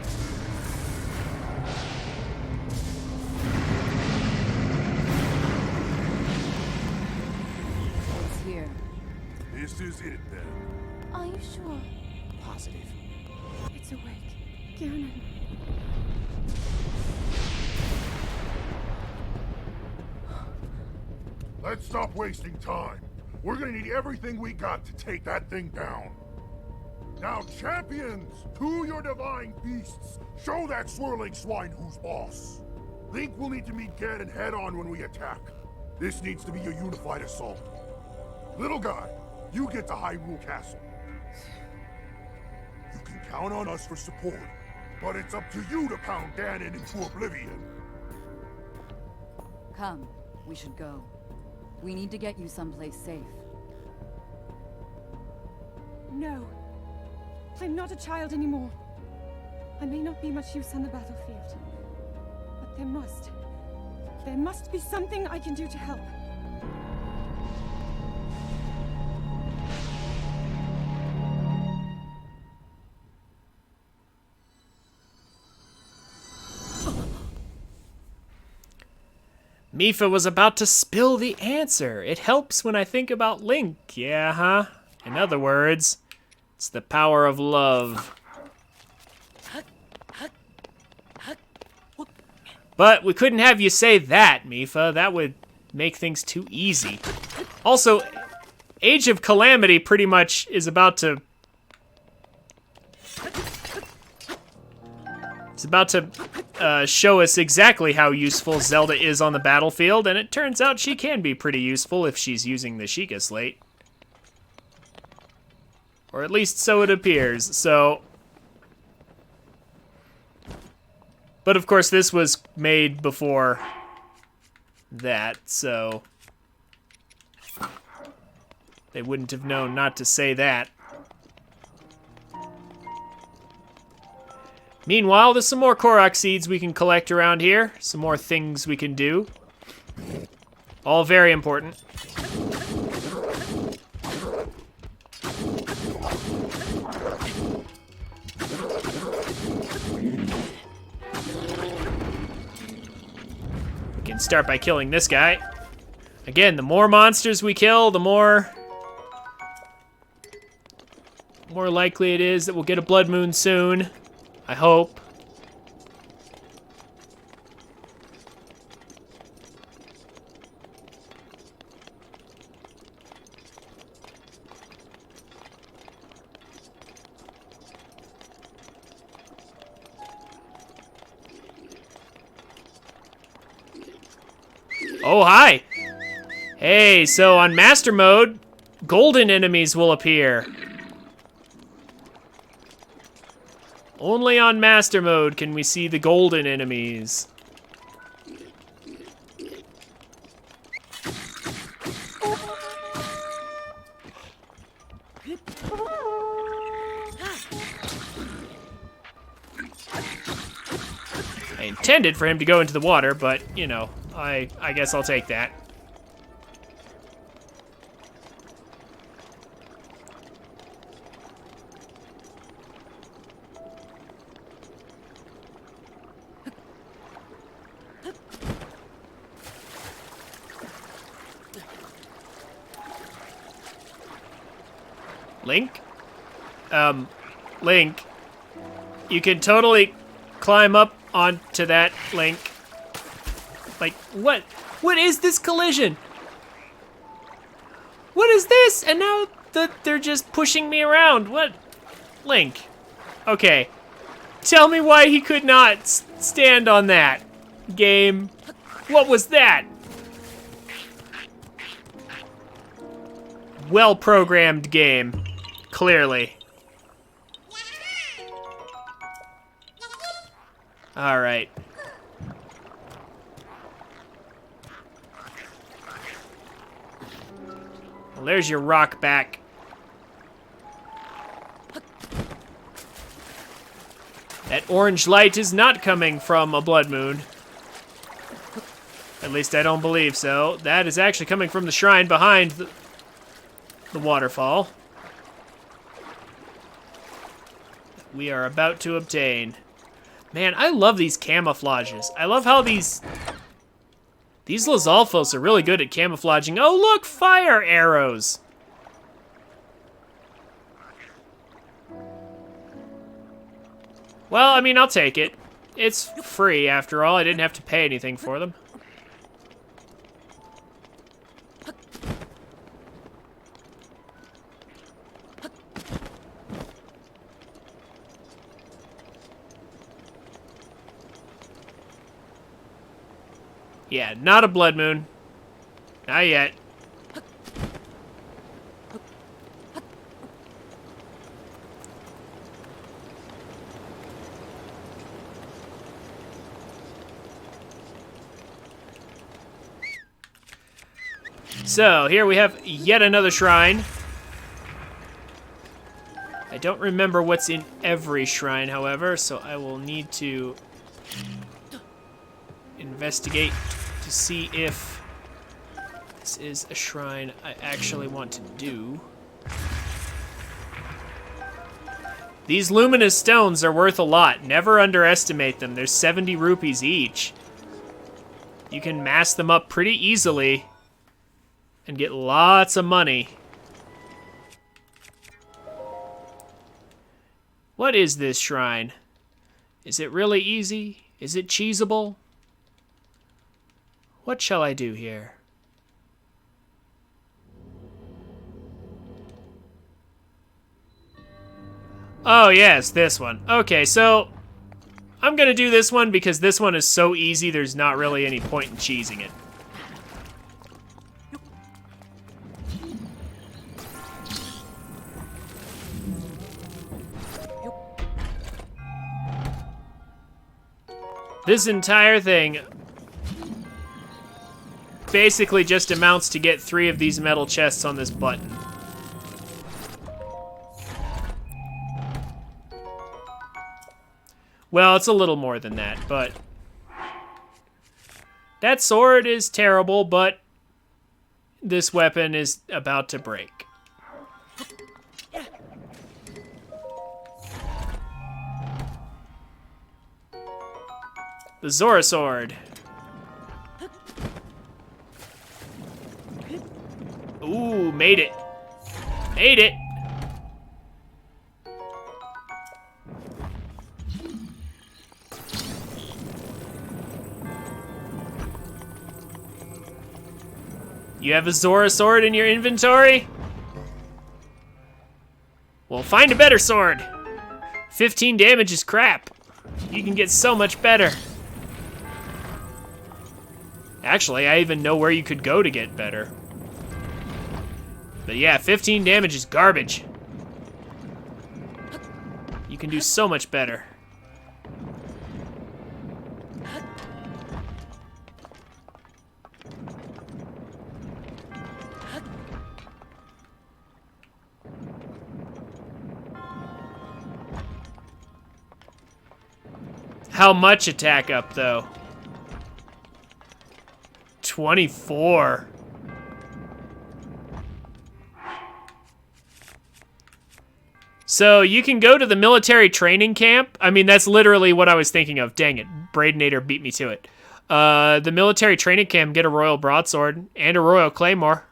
It's here. This is it then. Are you sure? Positive. It's awake. Ganon. Let's stop wasting time. We're gonna need everything we got to take that thing down. Now, champions, to your divine beasts, show that swirling swine who's boss. Link will need to meet Ganon head-on when we attack. This needs to be a unified assault. Little guy, you get to Hyrule Castle. You can count on us for support, but it's up to you to pound Ganon into oblivion. Come, we should go. We need to get you someplace safe. No. I'm not a child anymore. I may not be much use on the battlefield. But there must be something I can do to help. Mipha was about to spill the answer. It helps when I think about Link. Yeah, huh? In other words, it's the power of love. But we couldn't have you say that, Mipha. That would make things too easy. Also, Age of Calamity pretty much is about to... It's about to show us exactly how useful Zelda is on the battlefield, and it turns out she can be pretty useful if she's using the Sheikah Slate. Or at least so it appears, so... But of course this was made before that, so... They wouldn't have known not to say that. Meanwhile, there's some more Korok seeds we can collect around here. Some more things we can do. All very important. We can start by killing this guy. Again, the more monsters we kill, the more likely it is that we'll get a blood moon soon. I hope. Oh, hi! Hey, so on Master Mode, golden enemies will appear. Only on Master Mode can we see the golden enemies. I intended for him to go into the water, but, you know, I guess I'll take that. Link? Link. You can totally climb up onto that, Link. Like, what? What is this collision? What is this? And now they're just pushing me around. What? Link. Okay. Tell me why he could not stand on that. Game. What was that? Well-programmed game. Clearly. All right. Well, there's your rock back. That orange light is not coming from a blood moon. At least I don't believe so. That is actually coming from the shrine behind the waterfall. We are about to obtain. Man, I love these camouflages. I love how these Lizalfos are really good at camouflaging. Oh, look, fire arrows. Well, I mean, I'll take it. It's free, after all. I didn't have to pay anything for them. Yeah, not a blood moon. Not yet. So, here we have yet another shrine. I don't remember what's in every shrine, however, so I will need to investigate to see if this is a shrine I actually want to do. These luminous stones are worth a lot. Never underestimate them. They're 70 rupees each. You can mass them up pretty easily and get lots of money. What is this shrine? Is it really easy? Is it cheesable? What shall I do here? Oh yes, this one. Okay, so I'm gonna do this one because this one is so easy there's not really any point in cheesing it. This entire thing basically just amounts to get 3 of these metal chests on this button. Well, it's a little more than that, but that sword is terrible, but this weapon is about to break. The Zora sword. Ooh, made it. Made it. You have a Zora sword in your inventory? Well, find a better sword. 15 damage is crap. You can get so much better. Actually, I even know where you could go to get better. But yeah, 15 damage is garbage. You can do so much better. How much attack up, though? 24. So you can go to the military training camp. I mean, that's literally what I was thinking of. Dang it, Braidinator beat me to it. The military training camp, get a royal broadsword and a royal claymore.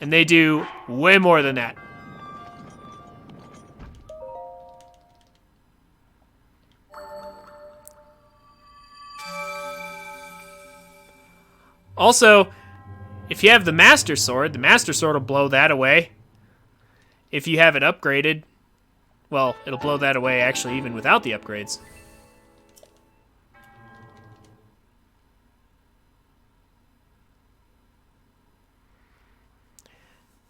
And they do way more than that. Also, if you have the Master Sword will blow that away. If you have it upgraded, well, it'll blow that away actually even without the upgrades.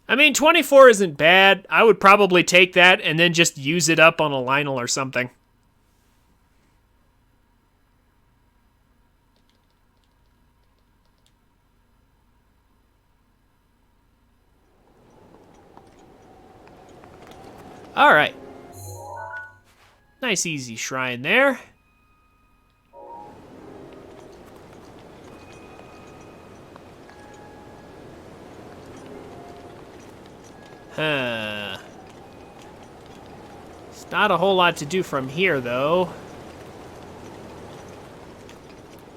I mean, 24 isn't bad. I would probably take that and then just use it up on a Lionel or something. All right. Nice easy shrine there. Huh. It's not a whole lot to do from here, though.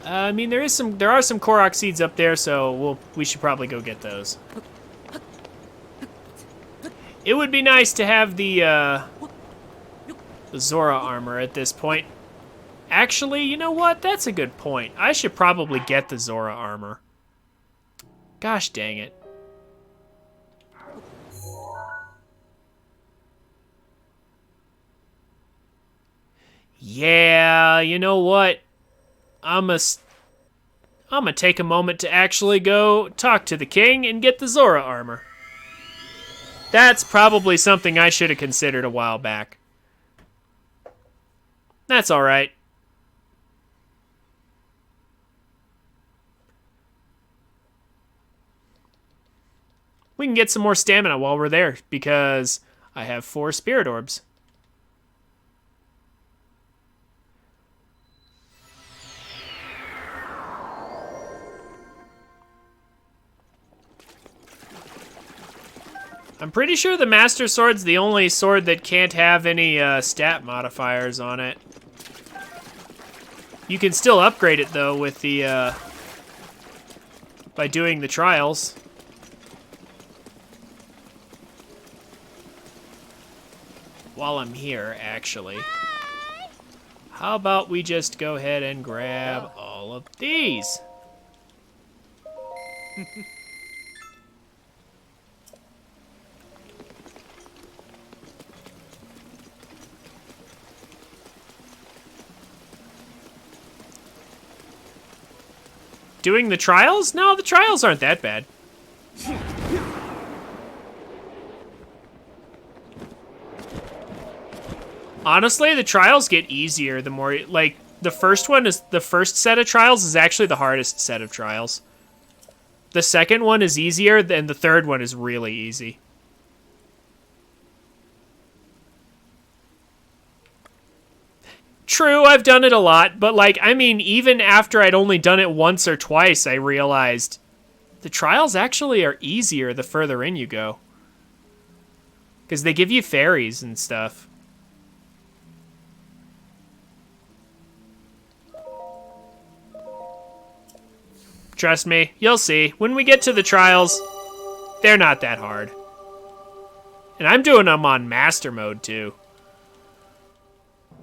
I mean, there are some Korok seeds up there, so we should probably go get those. It would be nice to have the Zora armor at this point. Actually, you know what? That's a good point. I should probably get the Zora armor. Gosh dang it. Yeah, you know what? I'm gonna take a moment to actually go talk to the king and get the Zora armor. That's probably something I should have considered a while back. That's all right. We can get some more stamina while we're there, because I have 4 spirit orbs. I'm pretty sure the Master Sword's the only sword that can't have any stat modifiers on it. You can still upgrade it, though, with the by doing the trials. While I'm here, actually. How about we just go ahead and grab all of these? Doing the trials? No, the trials aren't that bad. Honestly, the trials get easier the more, like, the first set of trials is actually the hardest set of trials. The second one is easier, and the third one is really easy. True, I've done it a lot, but, like, I mean, even after I'd only done it once or twice, I realized the trials actually are easier the further in you go. Because they give you fairies and stuff. Trust me, you'll see. When we get to the trials, they're not that hard. And I'm doing them on master mode, too.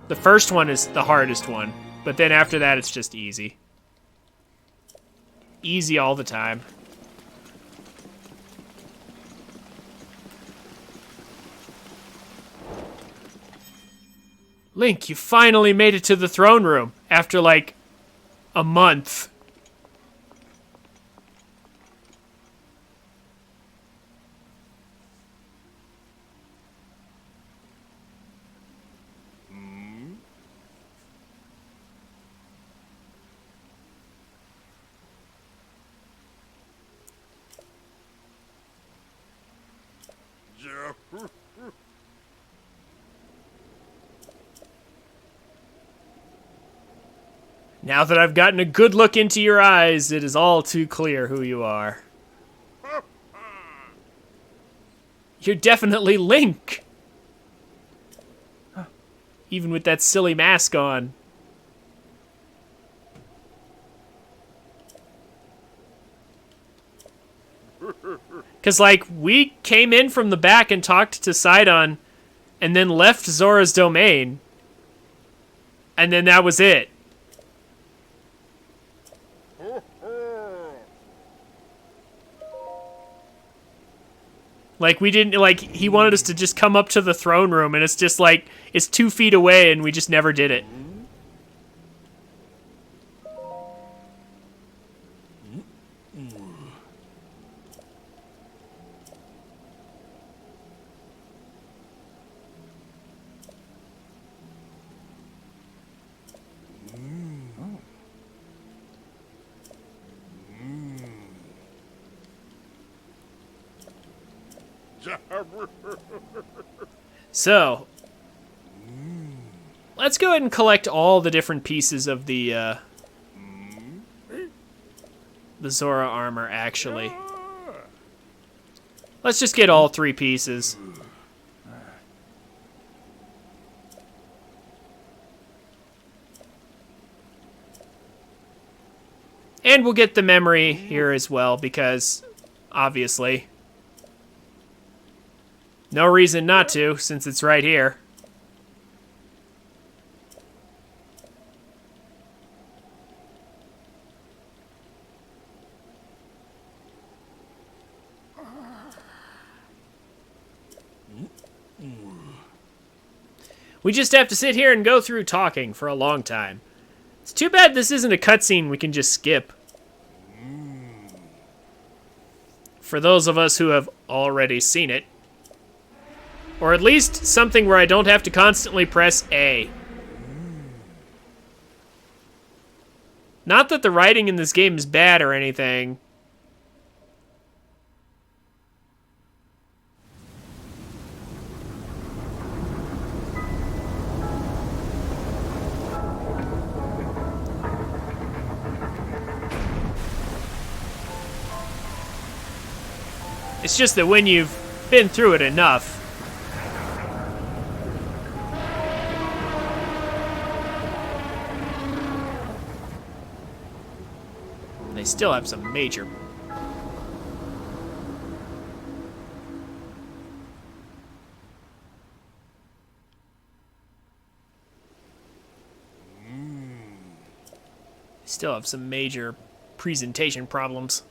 The first one is the hardest one, but then after that, it's just easy. Easy all the time. Link, you finally made it to the throne room after, like, a month. Now that I've gotten a good look into your eyes, it is all too clear who you are. You're definitely Link! Even with that silly mask on. Because, like, we came in from the back and talked to Sidon, and then left Zora's domain. And then that was it. Like, we didn't, like, he wanted us to just come up to the throne room, and it's just, like, it's 2 feet away, and we just never did it. So, let's go ahead and collect all the different pieces of the Zora armor, actually. Let's just get all 3 pieces. And we'll get the memory here as well, because, obviously, no reason not to, since it's right here. We just have to sit here and go through talking for a long time. It's too bad this isn't a cutscene we can just skip. For those of us who have already seen it. Or at least something where I don't have to constantly press A. Not that the writing in this game is bad or anything. It's just that when you've been through it enough, they still have some major... Still have some major presentation problems.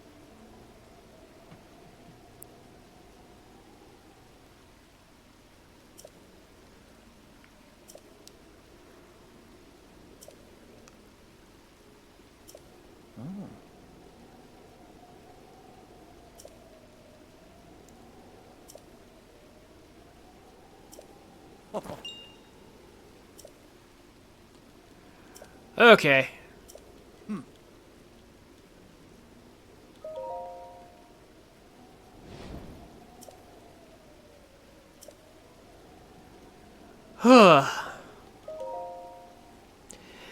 Okay.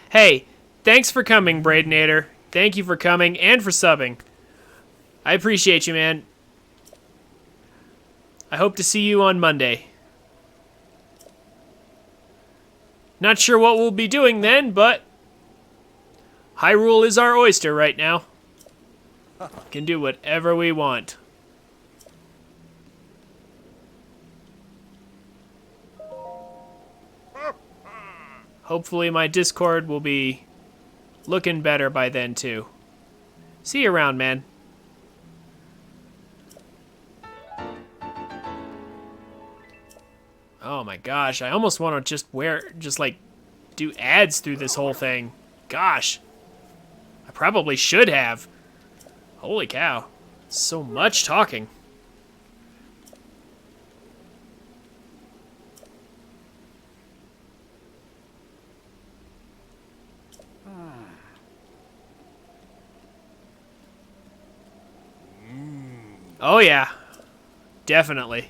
Hey, thanks for coming, Braidinator. Thank you for coming and for subbing. I appreciate you, man. I hope to see you on Monday. Not sure what we'll be doing then, but Hyrule is our oyster right now. Can do whatever we want. Hopefully my Discord will be looking better by then, too. See you around, man. Oh my gosh, I almost want to just like, do ads through this whole thing. Gosh. I probably should have. Holy cow. So much talking. Oh yeah. Definitely.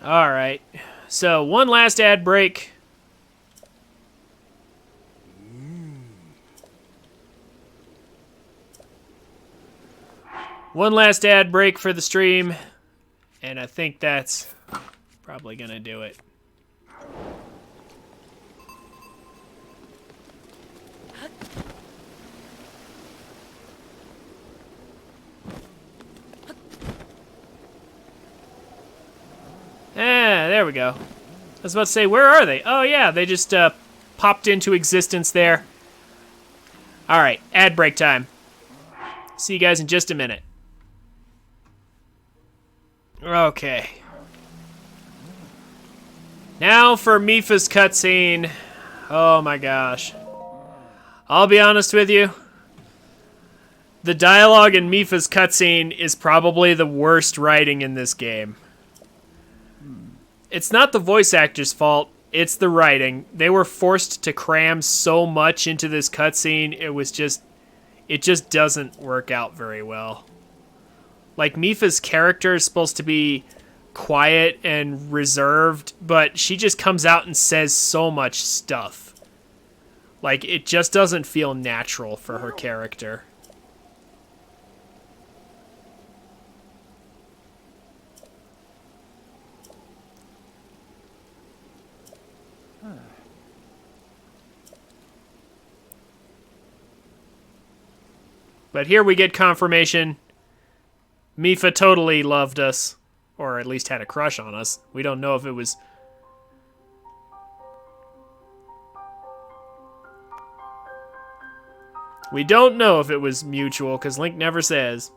All right. So, one last ad break. One last ad break for the stream. And I think that's probably going to do it. There we go. I was about to say, where are they? Oh, yeah, they just popped into existence there. All right, ad break time. See you guys in just a minute. Okay. Now for Mipha's cutscene. Oh my gosh. I'll be honest with you. The dialogue in Mipha's cutscene is probably the worst writing in this game. It's not the voice actor's fault, it's the writing. They were forced to cram so much into this cutscene, it just doesn't work out very well. Like, Mipha's character is supposed to be quiet and reserved, but she just comes out and says so much stuff. Like, it just doesn't feel natural for her character. But here we get confirmation. Mipha totally loved us. Or at least had a crush on us. We don't know if it was... We don't know if it was mutual, because Link never says.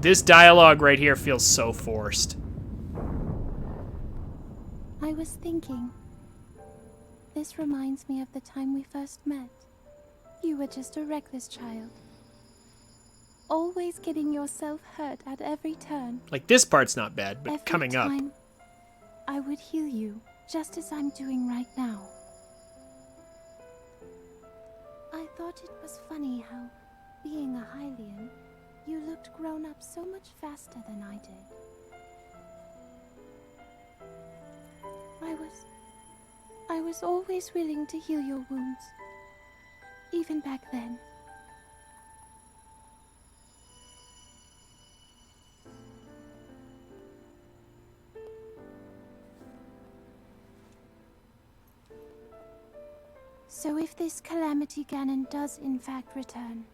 This dialogue right here feels so forced. I was thinking. This reminds me of the time we first met. You were just a reckless child. Always getting yourself hurt at every turn. Like, this part's not bad, but Every coming up. time I would heal you, just as I'm doing right now. I thought it was funny how, being a Hylian, you looked grown up so much faster than I did. I was always willing to heal your wounds, even back then. So if this Calamity Ganon does in fact return,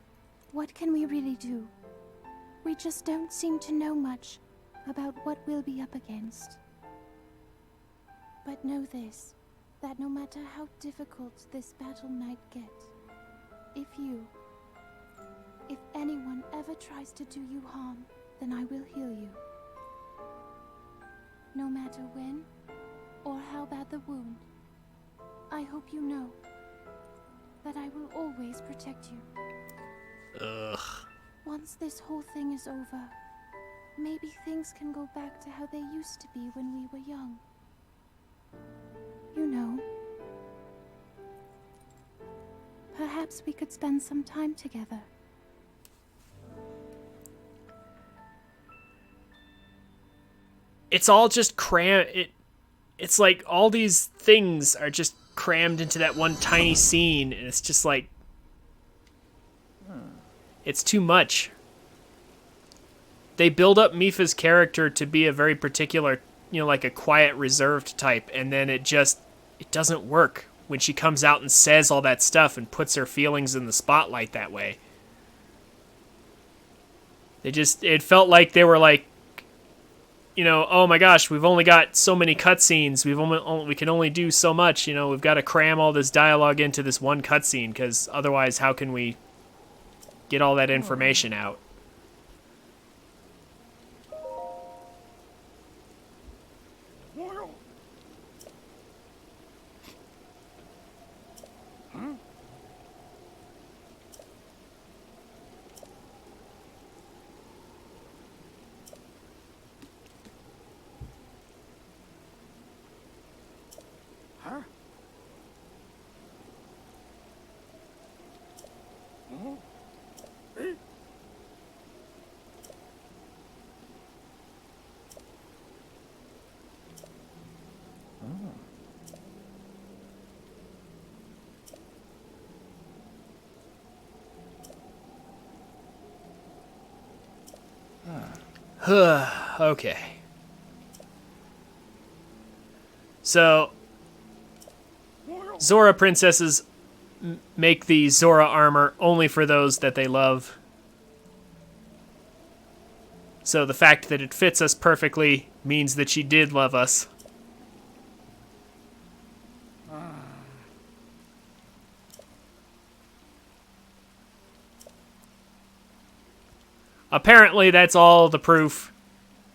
what can we really do? We just don't seem to know much about what we'll be up against. But know this, that no matter how difficult this battle might get, if anyone ever tries to do you harm, then I will heal you. No matter when or how bad the wound, I hope you know that I will always protect you. Ugh. Once this whole thing is over, maybe things can go back to how they used to be when we were young. You know. Perhaps we could spend some time together, it's all just it's like all these things are just crammed into that one tiny scene, and it's just like it's too much. They build up Mifa's character to be a very particular, like a quiet, reserved type, and then it doesn't work when she comes out and says all that stuff and puts her feelings in the spotlight that way. It felt like they were like, oh my gosh, we've only got so many cutscenes. We can only do so much. We've got to cram all this dialogue into this one cutscene, because otherwise, how can we get all that information out? Okay. So, Zora princesses make the Zora armor only for those that they love. So the fact that it fits us perfectly means that she did love us. Apparently, that's all the proof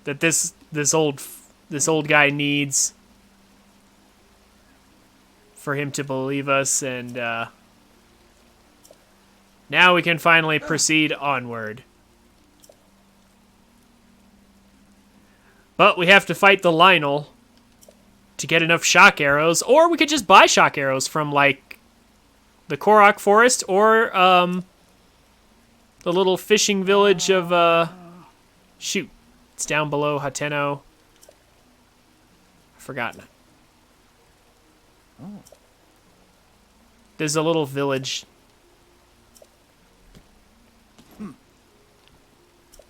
that this old guy needs for him to believe us, and now we can finally proceed onward. But we have to fight the Lionel to get enough shock arrows, or we could just buy shock arrows from, like, the Korok Forest, or the little fishing village of, shoot, it's down below Hateno. I've forgotten it. There's a little village.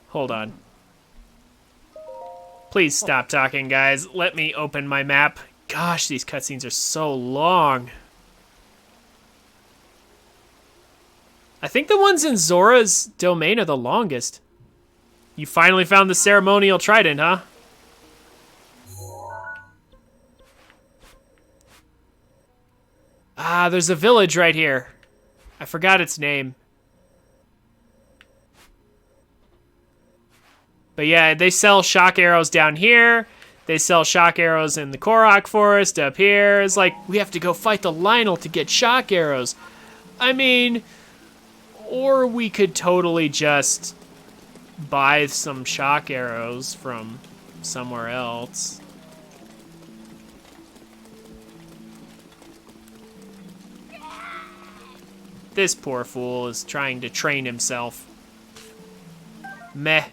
Hold on. Please stop talking, guys. Let me open my map. Gosh, these cutscenes are so long. I think the ones in Zora's domain are the longest. You finally found the ceremonial trident, huh? Ah, there's a village right here. I forgot its name. But yeah, they sell shock arrows down here. They sell shock arrows in the Korok Forest up here. It's like, we have to go fight the Lionel to get shock arrows. I mean, or we could totally just buy some shock arrows from somewhere else. This poor fool is trying to train himself. Meh.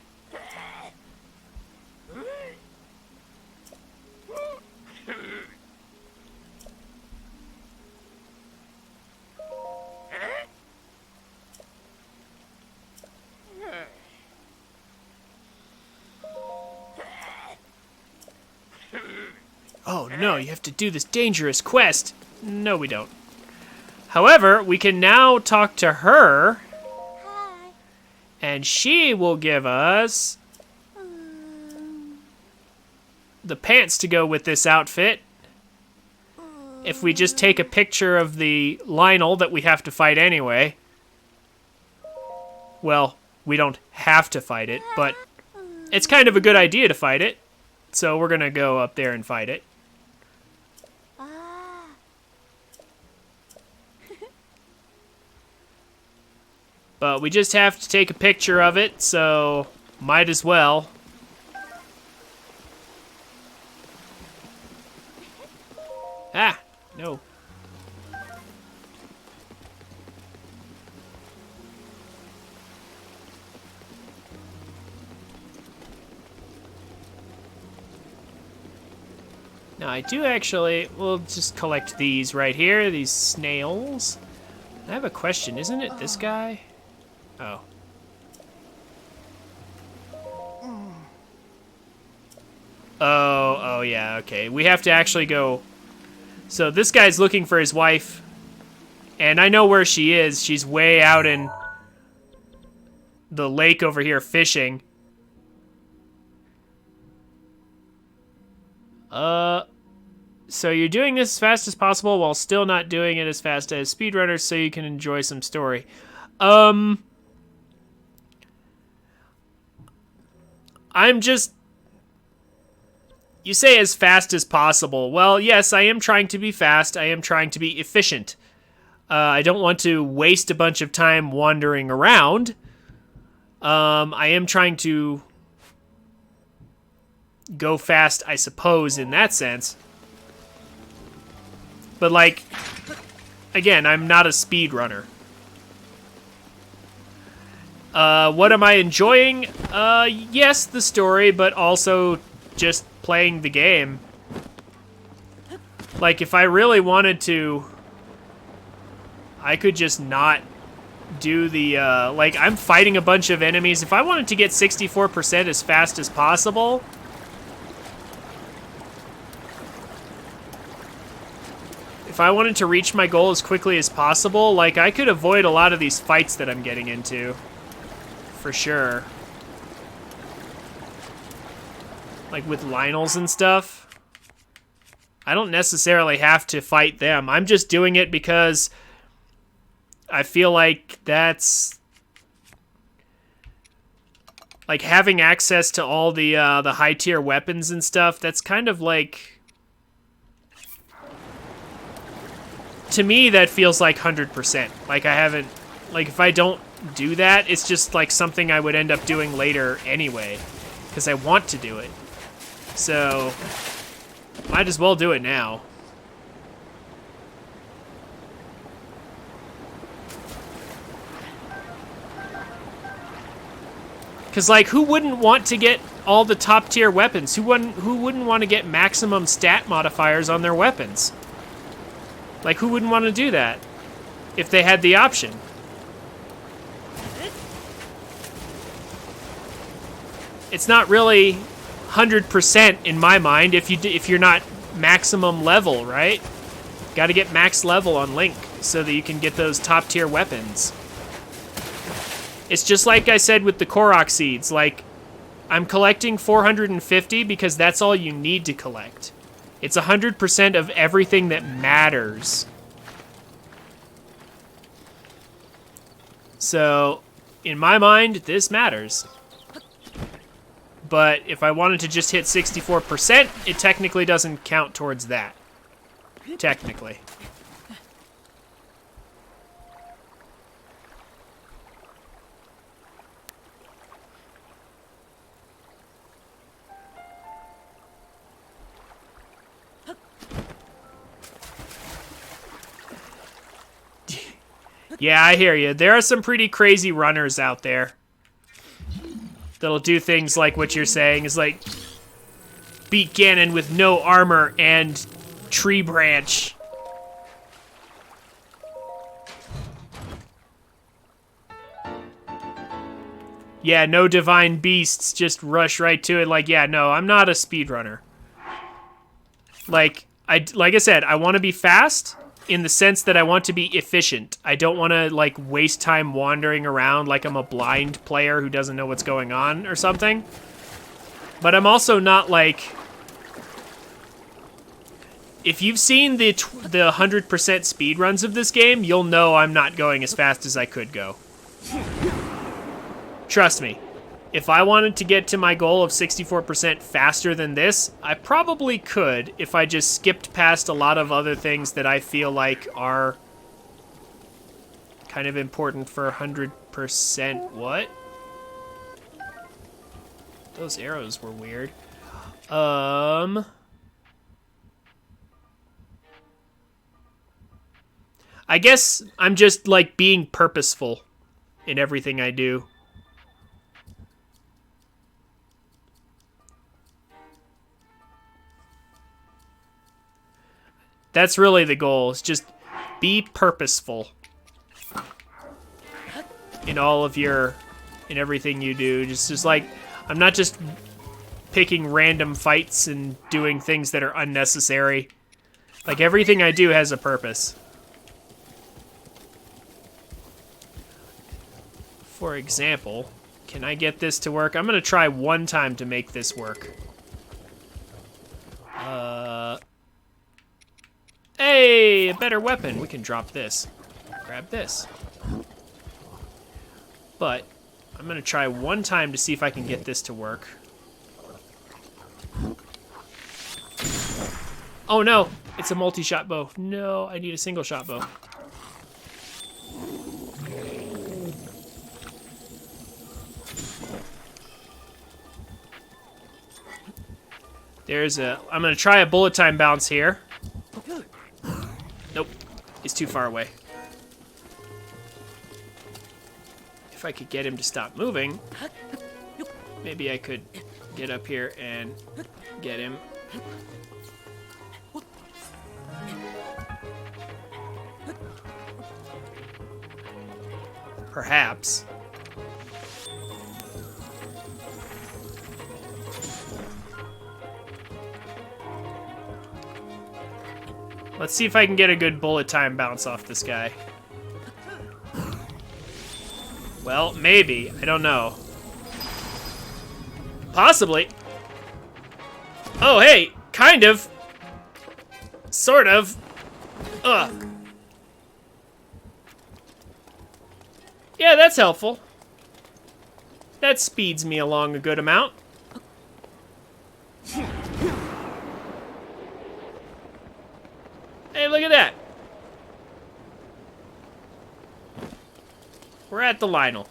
Oh no, you have to do this dangerous quest. No, we don't. However, we can now talk to her. Hi. And she will give us the pants to go with this outfit. If we just take a picture of the Lionel that we have to fight anyway. Well, we don't have to fight it, but it's kind of a good idea to fight it. So we're gonna go up there and fight it. But we just have to take a picture of it, so might as well. Ah, no. Now, I do actually... We'll just collect these right here, these snails. I have a question. Isn't it this guy? Oh. Oh, yeah, okay. We have to actually go... So this guy's looking for his wife, and I know where she is. She's way out in the lake over here fishing. So you're doing this as fast as possible while still not doing it as fast as speedrunners so you can enjoy some story. I'm just... You say as fast as possible. Well, yes, I am trying to be fast. I am trying to be efficient. I don't want to waste a bunch of time wandering around. I am trying to go fast, I suppose, in that sense. But, like, again, I'm not a speedrunner. What am I enjoying? Yes, the story, but also just playing the game. Like, if I really wanted to, I could just not do the, like, I'm fighting a bunch of enemies. If I wanted to get 64% as fast as possible, if I wanted to reach my goal as quickly as possible, like, I could avoid a lot of these fights that I'm getting into. For sure. Like with Lionels and stuff. I don't necessarily have to fight them. I'm just doing it because I feel like that's... Like, having access to all the high-tier weapons and stuff, that's kind of like... To me, that feels like 100%. Like, I haven't... Like, if I don't do that, it's just like something I would end up doing later anyway. Because I want to do it. So, might as well do it now. Because, like, who wouldn't want to get all the top tier weapons? Who wouldn't want to get maximum stat modifiers on their weapons? Like, who wouldn't want to do that if they had the option? It's not really 100% in my mind if you're not maximum level, right? Got to get max level on Link so that you can get those top tier weapons. It's just like I said with the Korok seeds. Like, I'm collecting 450 because that's all you need to collect. It's 100% of everything that matters. So, in my mind, this matters. But if I wanted to just hit 64%, it technically doesn't count towards that. Technically. Yeah, I hear you. There are some pretty crazy runners out there that'll do things like what you're saying, is like beat Ganon with no armor and tree branch. Yeah, no divine beasts, just rush right to it. Like, yeah, no, I'm not a speedrunner. Like I said, I want to be fast in the sense that I want to be efficient. I don't want to, like, waste time wandering around like I'm a blind player who doesn't know what's going on or something. But I'm also not, like... If you've seen the 100% speedruns of this game, you'll know I'm not going as fast as I could go. Trust me. If I wanted to get to my goal of 64% faster than this, I probably could if I just skipped past a lot of other things that I feel like are kind of important for 100%. What? Those arrows were weird. I guess I'm just, like, being purposeful in everything I do. That's really the goal, is just be purposeful in all of in everything you do. Just like, I'm not just picking random fights and doing things that are unnecessary. Like, everything I do has a purpose. For example, can I get this to work? I'm gonna try one time to make this work. Hey, a better weapon. We can drop this. Grab this. But I'm gonna try one time to see if I can get this to work. Oh no, it's a multi-shot bow. No, I need a single shot bow. I'm gonna try a bullet time bounce here. Nope, it's too far away. If I could get him to stop moving, maybe I could get up here and get him. Perhaps. Let's see if I can get a good bullet time bounce off this guy. Well, maybe. I don't know. Possibly. Oh, hey. Kind of. Sort of. Ugh. Yeah, that's helpful. That speeds me along a good amount. Hey, look at that. We're at the Lionel.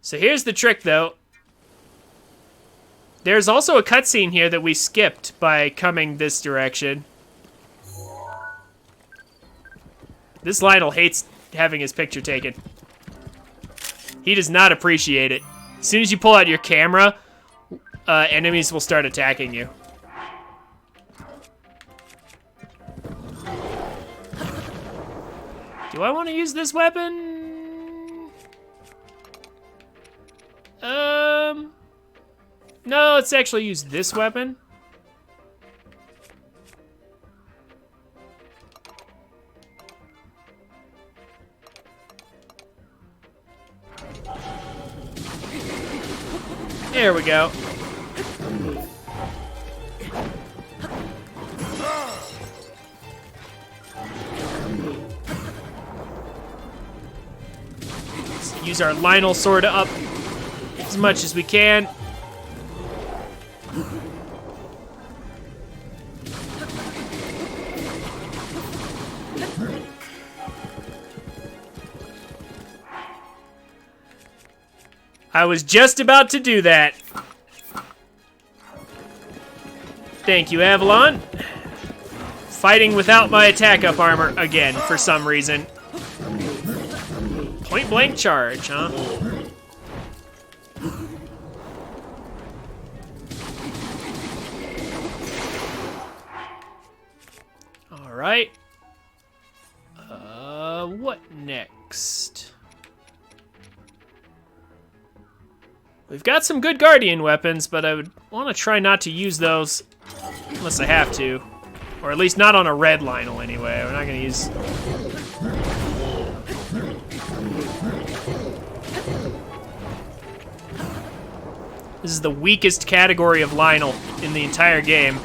So here's the trick, though. There's also a cutscene here that we skipped by coming this direction. This Lionel hates having his picture taken. He does not appreciate it. As soon as you pull out your camera, enemies will start attacking you. Do I want to use this weapon? No, let's actually use this weapon. There we go. Let's use our Lionel sword up as much as we can. I was just about to do that. Thank you, Avalon. Fighting without my attack-up armor again, for some reason. Point-blank charge, huh? All right. What next? We've got some good Guardian weapons, but I would want to try not to use those unless I have to. Or at least not on a red Lionel anyway. We're not going to use... This is the weakest category of Lionel in the entire game.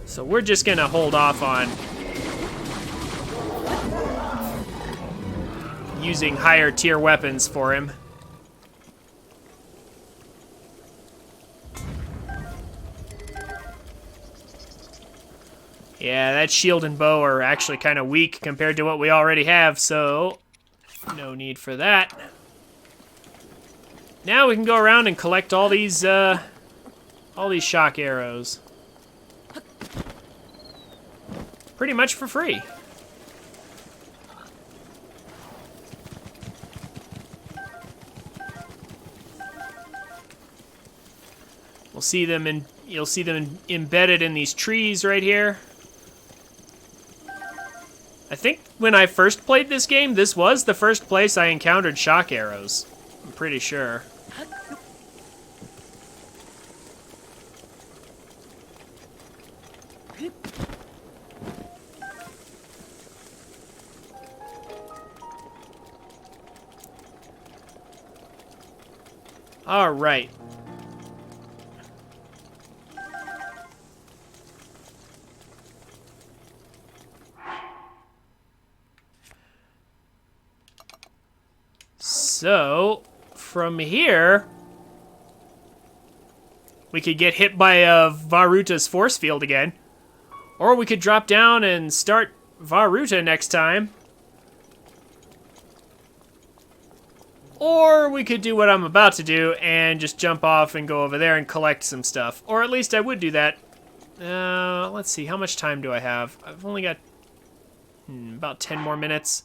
So we're just going to hold off on using higher tier weapons for him. Yeah, that shield and bow are actually kind of weak compared to what we already have, so no need for that. Now we can go around and collect all these shock arrows. Pretty much for free. You'll see them embedded in these trees right here. I think when I first played this game, this was the first place I encountered shock arrows. I'm pretty sure. All right. So, from here, we could get hit by Varuta's force field again. Or we could drop down and start Varuta next time. Or we could do what I'm about to do and just jump off and go over there and collect some stuff. Or at least I would do that. Let's see, how much time do I have? I've only got about 10 more minutes.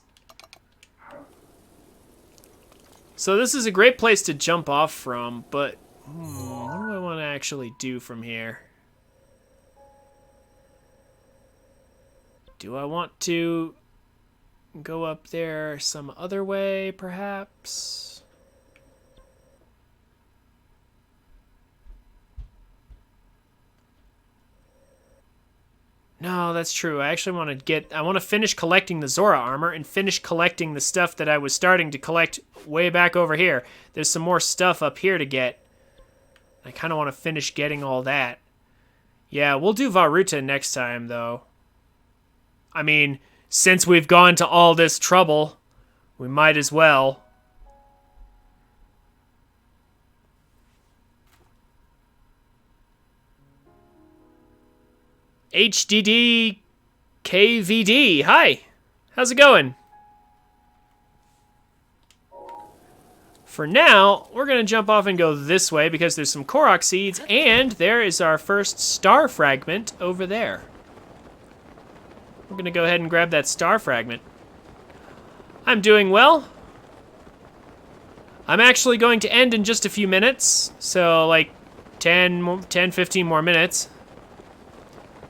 So this is a great place to jump off from, but what do I want to actually do from here? Do I want to go up there some other way, perhaps? No, that's true. I actually want to finish collecting the Zora armor and finish collecting the stuff that I was starting to collect way back over here. There's some more stuff up here to get. I kind of want to finish getting all that. Yeah, we'll do Varuta next time, though. I mean, since we've gone to all this trouble, we might as well. HDD KVD. Hi. How's it going? For now, we're going to jump off and go this way because there's some Korok seeds, and there is our first star fragment over there. We're going to go ahead and grab that star fragment. I'm doing well. I'm actually going to end in just a few minutes, so like 10, 15 more minutes.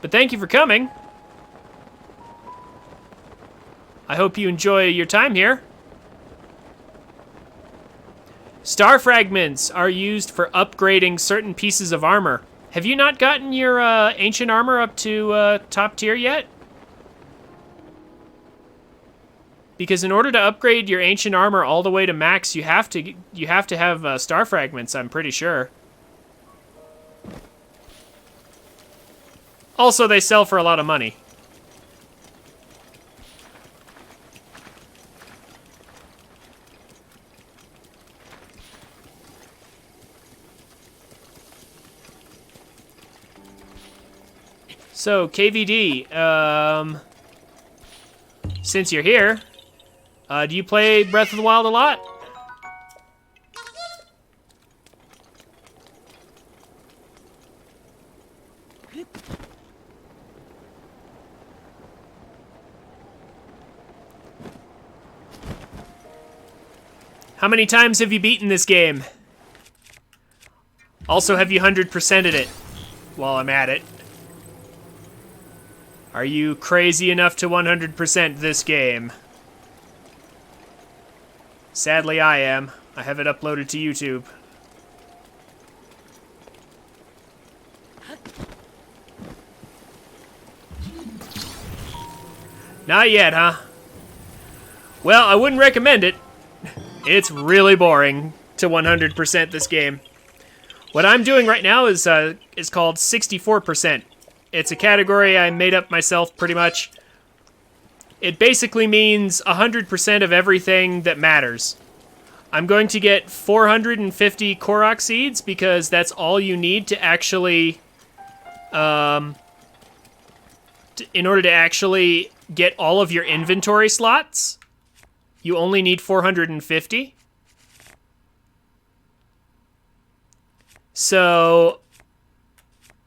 But thank you for coming. I hope you enjoy your time here. Star fragments are used for upgrading certain pieces of armor. Have you not gotten your ancient armor up to top tier yet? Because in order to upgrade your ancient armor all the way to max, you have to have star fragments, I'm pretty sure. Also, they sell for a lot of money. So, KVD, since you're here, do you play Breath of the Wild a lot? How many times have you beaten this game? Also, have you 100%ed it while I'm at it? Are you crazy enough to 100% this game? Sadly, I am. I have it uploaded to YouTube. Not yet, huh? Well, I wouldn't recommend it. It's really boring to 100% this game. What I'm doing right now is called 64%. It's a category I made up myself pretty much. It basically means 100% of everything that matters. I'm going to get 450 Korok seeds because that's all you need to actually, in order to actually get all of your inventory slots. You only need 450. So,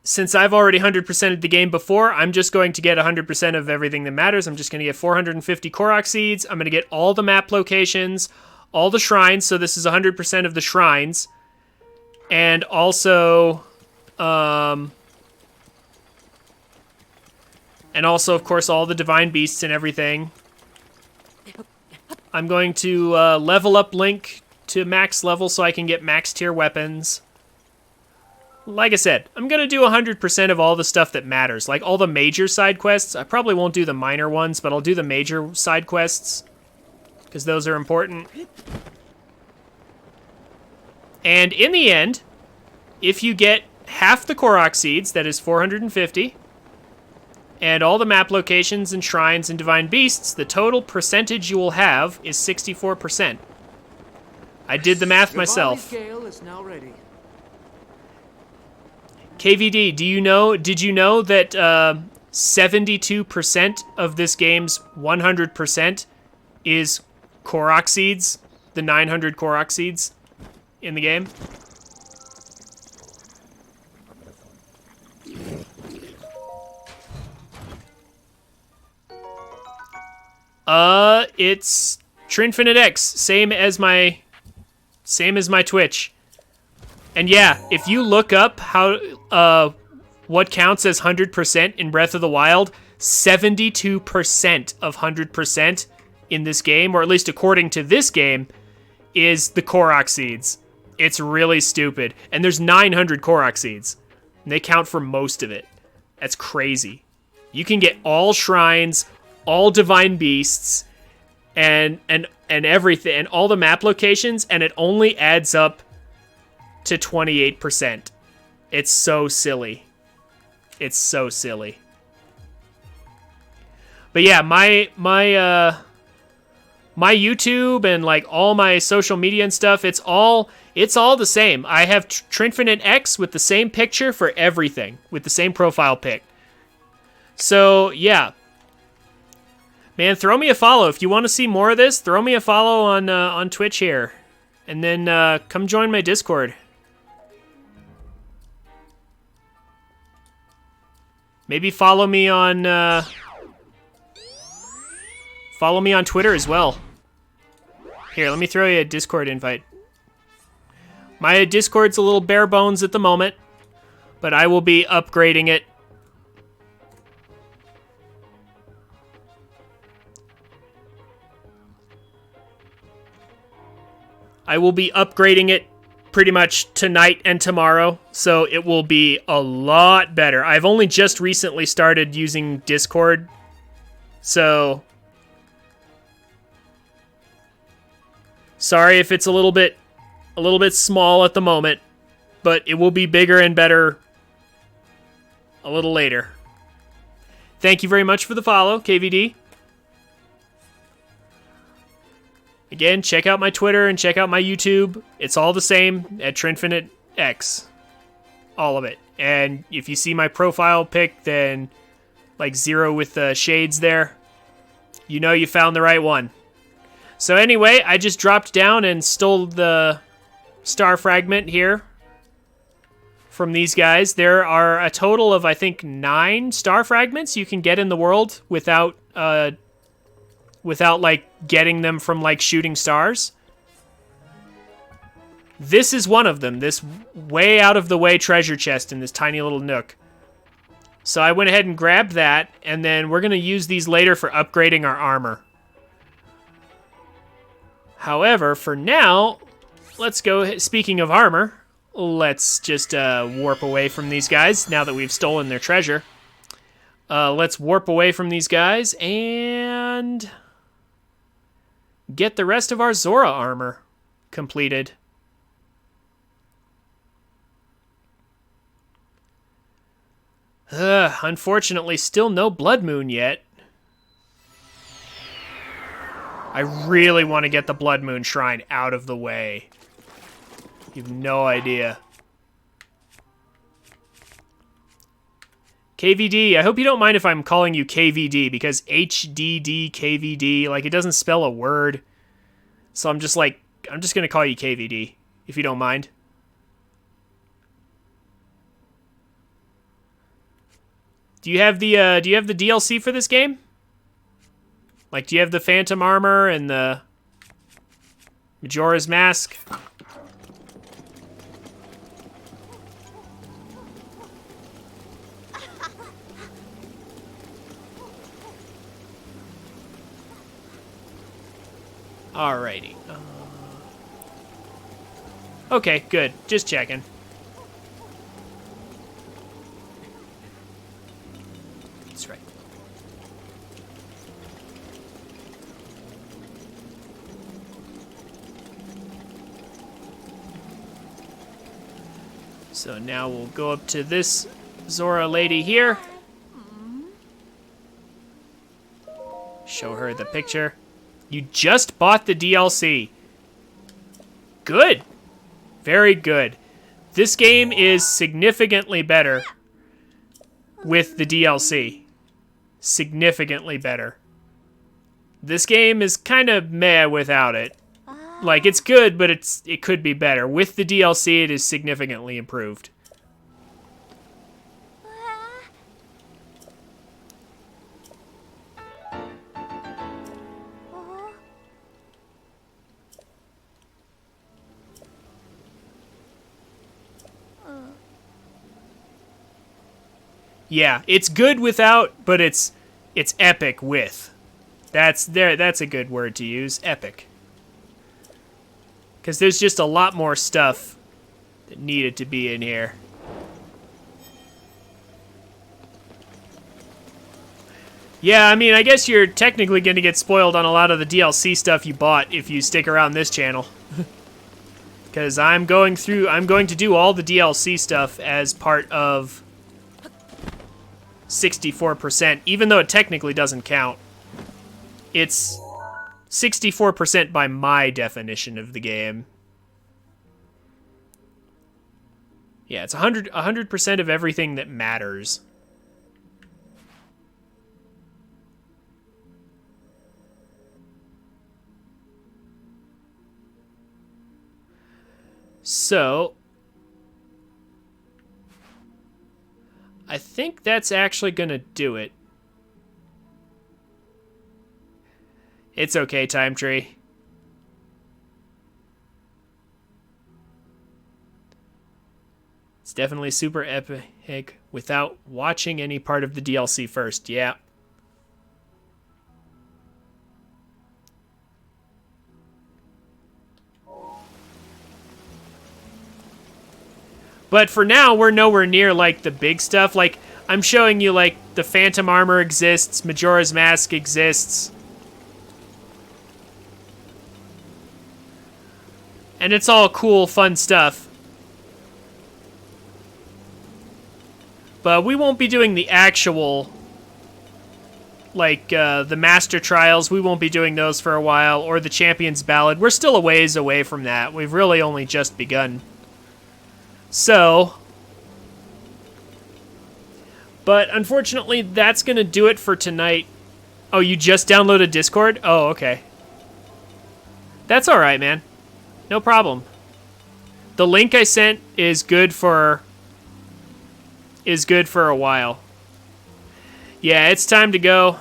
since I've already 100%ed the game before, I'm just going to get 100% of everything that matters. I'm just going to get 450 Korok seeds. I'm going to get all the map locations, all the shrines. So this is 100% of the shrines. And also And also, of course, all the divine beasts and everything. I'm going to level up Link to max level so I can get max tier weapons. Like I said, I'm going to do 100% of all the stuff that matters. Like all the major side quests. I probably won't do the minor ones, but I'll do the major side quests. Because those are important. And in the end, if you get half the Korok seeds, that is 450, and all the map locations and shrines and divine beasts, the total percentage you will have is 64%. I did the math myself. Scale is now ready. KVD, did you know that 72% of this game's 100% is Korok seeds? The 900 Korok seeds in the game? It's TrinfiniteX, same as my Twitch. And yeah, if you look up how what counts as 100% in Breath of the Wild, 72% of 100% in this game, or at least according to this game, is the Korok seeds. It's really stupid. And there's 900 Korok seeds. And they count for most of it. That's crazy. You can get all shrines, all divine beasts, and everything, and all the map locations, and it only adds up to 28%. It's so silly. It's so silly. But yeah, my YouTube and like all my social media and stuff, it's all the same. I have TrinfiniteX with the same picture for everything, with the same profile pic. So yeah, man, throw me a follow if you want to see more of this. Throw me a follow on Twitch here, and then come join my Discord. Maybe follow me on Twitter as well. Here, let me throw you a Discord invite. My Discord's a little bare bones at the moment, but I will be upgrading it. I will be upgrading it pretty much tonight and tomorrow, so it will be a lot better. I've only just recently started using Discord, so sorry if it's a little bit small at the moment, but it will be bigger and better a little later. Thank you very much for the follow, KVD. Again, check out my Twitter and check out my YouTube. It's all the same at TrinfiniteX. All of it. And if you see my profile pic, then like 0 with the shades there, you know you found the right one. So anyway, I just dropped down and stole the star fragment here from these guys. There are a total of, I think, 9 star fragments you can get in the world without like getting them from like shooting stars. This is one of them, this way out of the way treasure chest in this tiny little nook. So I went ahead and grabbed that, and then we're going to use these later for upgrading our armor. However, for now, let's go, speaking of armor, let's just warp away from these guys now that we've stolen their treasure. Let's warp away from these guys and get the rest of our Zora armor completed. Unfortunately, still no Blood Moon yet. I really want to get the Blood Moon Shrine out of the way. You have no idea. KVD, I hope you don't mind if I'm calling you KVD, because HDD KVD, like, it doesn't spell a word. So I'm just going to call you KVD, if you don't mind. Do you have the DLC for this game? Like, do you have the Phantom Armor and the Majora's Mask? Alrighty. Okay, good. Just checking. That's right. So now we'll go up to this Zora lady here. Show her the picture. You just bought the DLC. Good. Very good. This game is significantly better with the DLC. Significantly better. This game is kind of meh without it. Like, it's good, but it could be better. With the DLC, it is significantly improved. Yeah, it's good without, but it's epic with. That's a good word to use, epic. Because there's just a lot more stuff that needed to be in here. Yeah, I mean, I guess you're technically going to get spoiled on a lot of the DLC stuff you bought if you stick around this channel. Because I'm going to do all the DLC stuff as part of 64%, even though it technically doesn't count. It's 64% by my definition of the game. Yeah, it's 100% of everything that matters. So, I think that's actually going to do it. It's okay, Time Tree. It's definitely super epic without watching any part of the DLC first, yeah. But for now, we're nowhere near, like, the big stuff. Like, I'm showing you, like, the Phantom Armor exists, Majora's Mask exists. And it's all cool, fun stuff. But we won't be doing the actual, like, the Master Trials. We won't be doing those for a while, or the Champion's Ballad. We're still a ways away from that. We've really only just begun. So, but unfortunately, that's going to do it for tonight. Oh, you just downloaded Discord? Oh, okay. That's all right, man. No problem. The link I sent is good for a while. Yeah, it's time to go.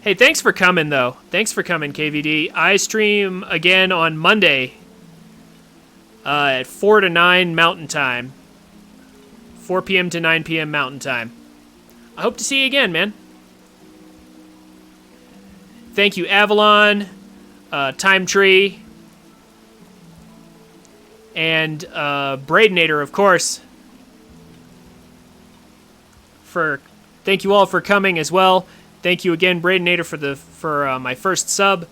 Hey, thanks for coming, though. Thanks for coming, KVD. I stream again on Monday. At 4 to 9 Mountain Time. 4 p.m. to 9 p.m. Mountain Time. I hope to see you again, man. Thank you, Avalon, Time Tree, and Braidinator, of course. Thank you all for coming as well. Thank you again, Braidinator, for my first sub.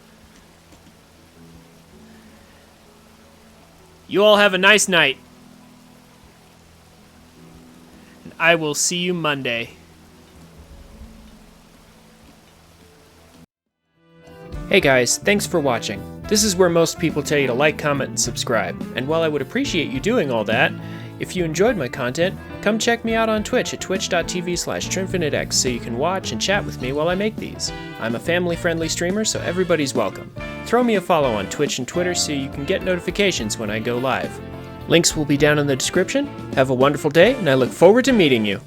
You all have a nice night. And I will see you Monday. Hey guys, thanks for watching. This is where most people tell you to like, comment, and subscribe. And while I would appreciate you doing all that, if you enjoyed my content, come check me out on Twitch at twitch.tv/TrinfiniteX so you can watch and chat with me while I make these. I'm a family-friendly streamer, so everybody's welcome. Throw me a follow on Twitch and Twitter so you can get notifications when I go live. Links will be down in the description. Have a wonderful day, and I look forward to meeting you.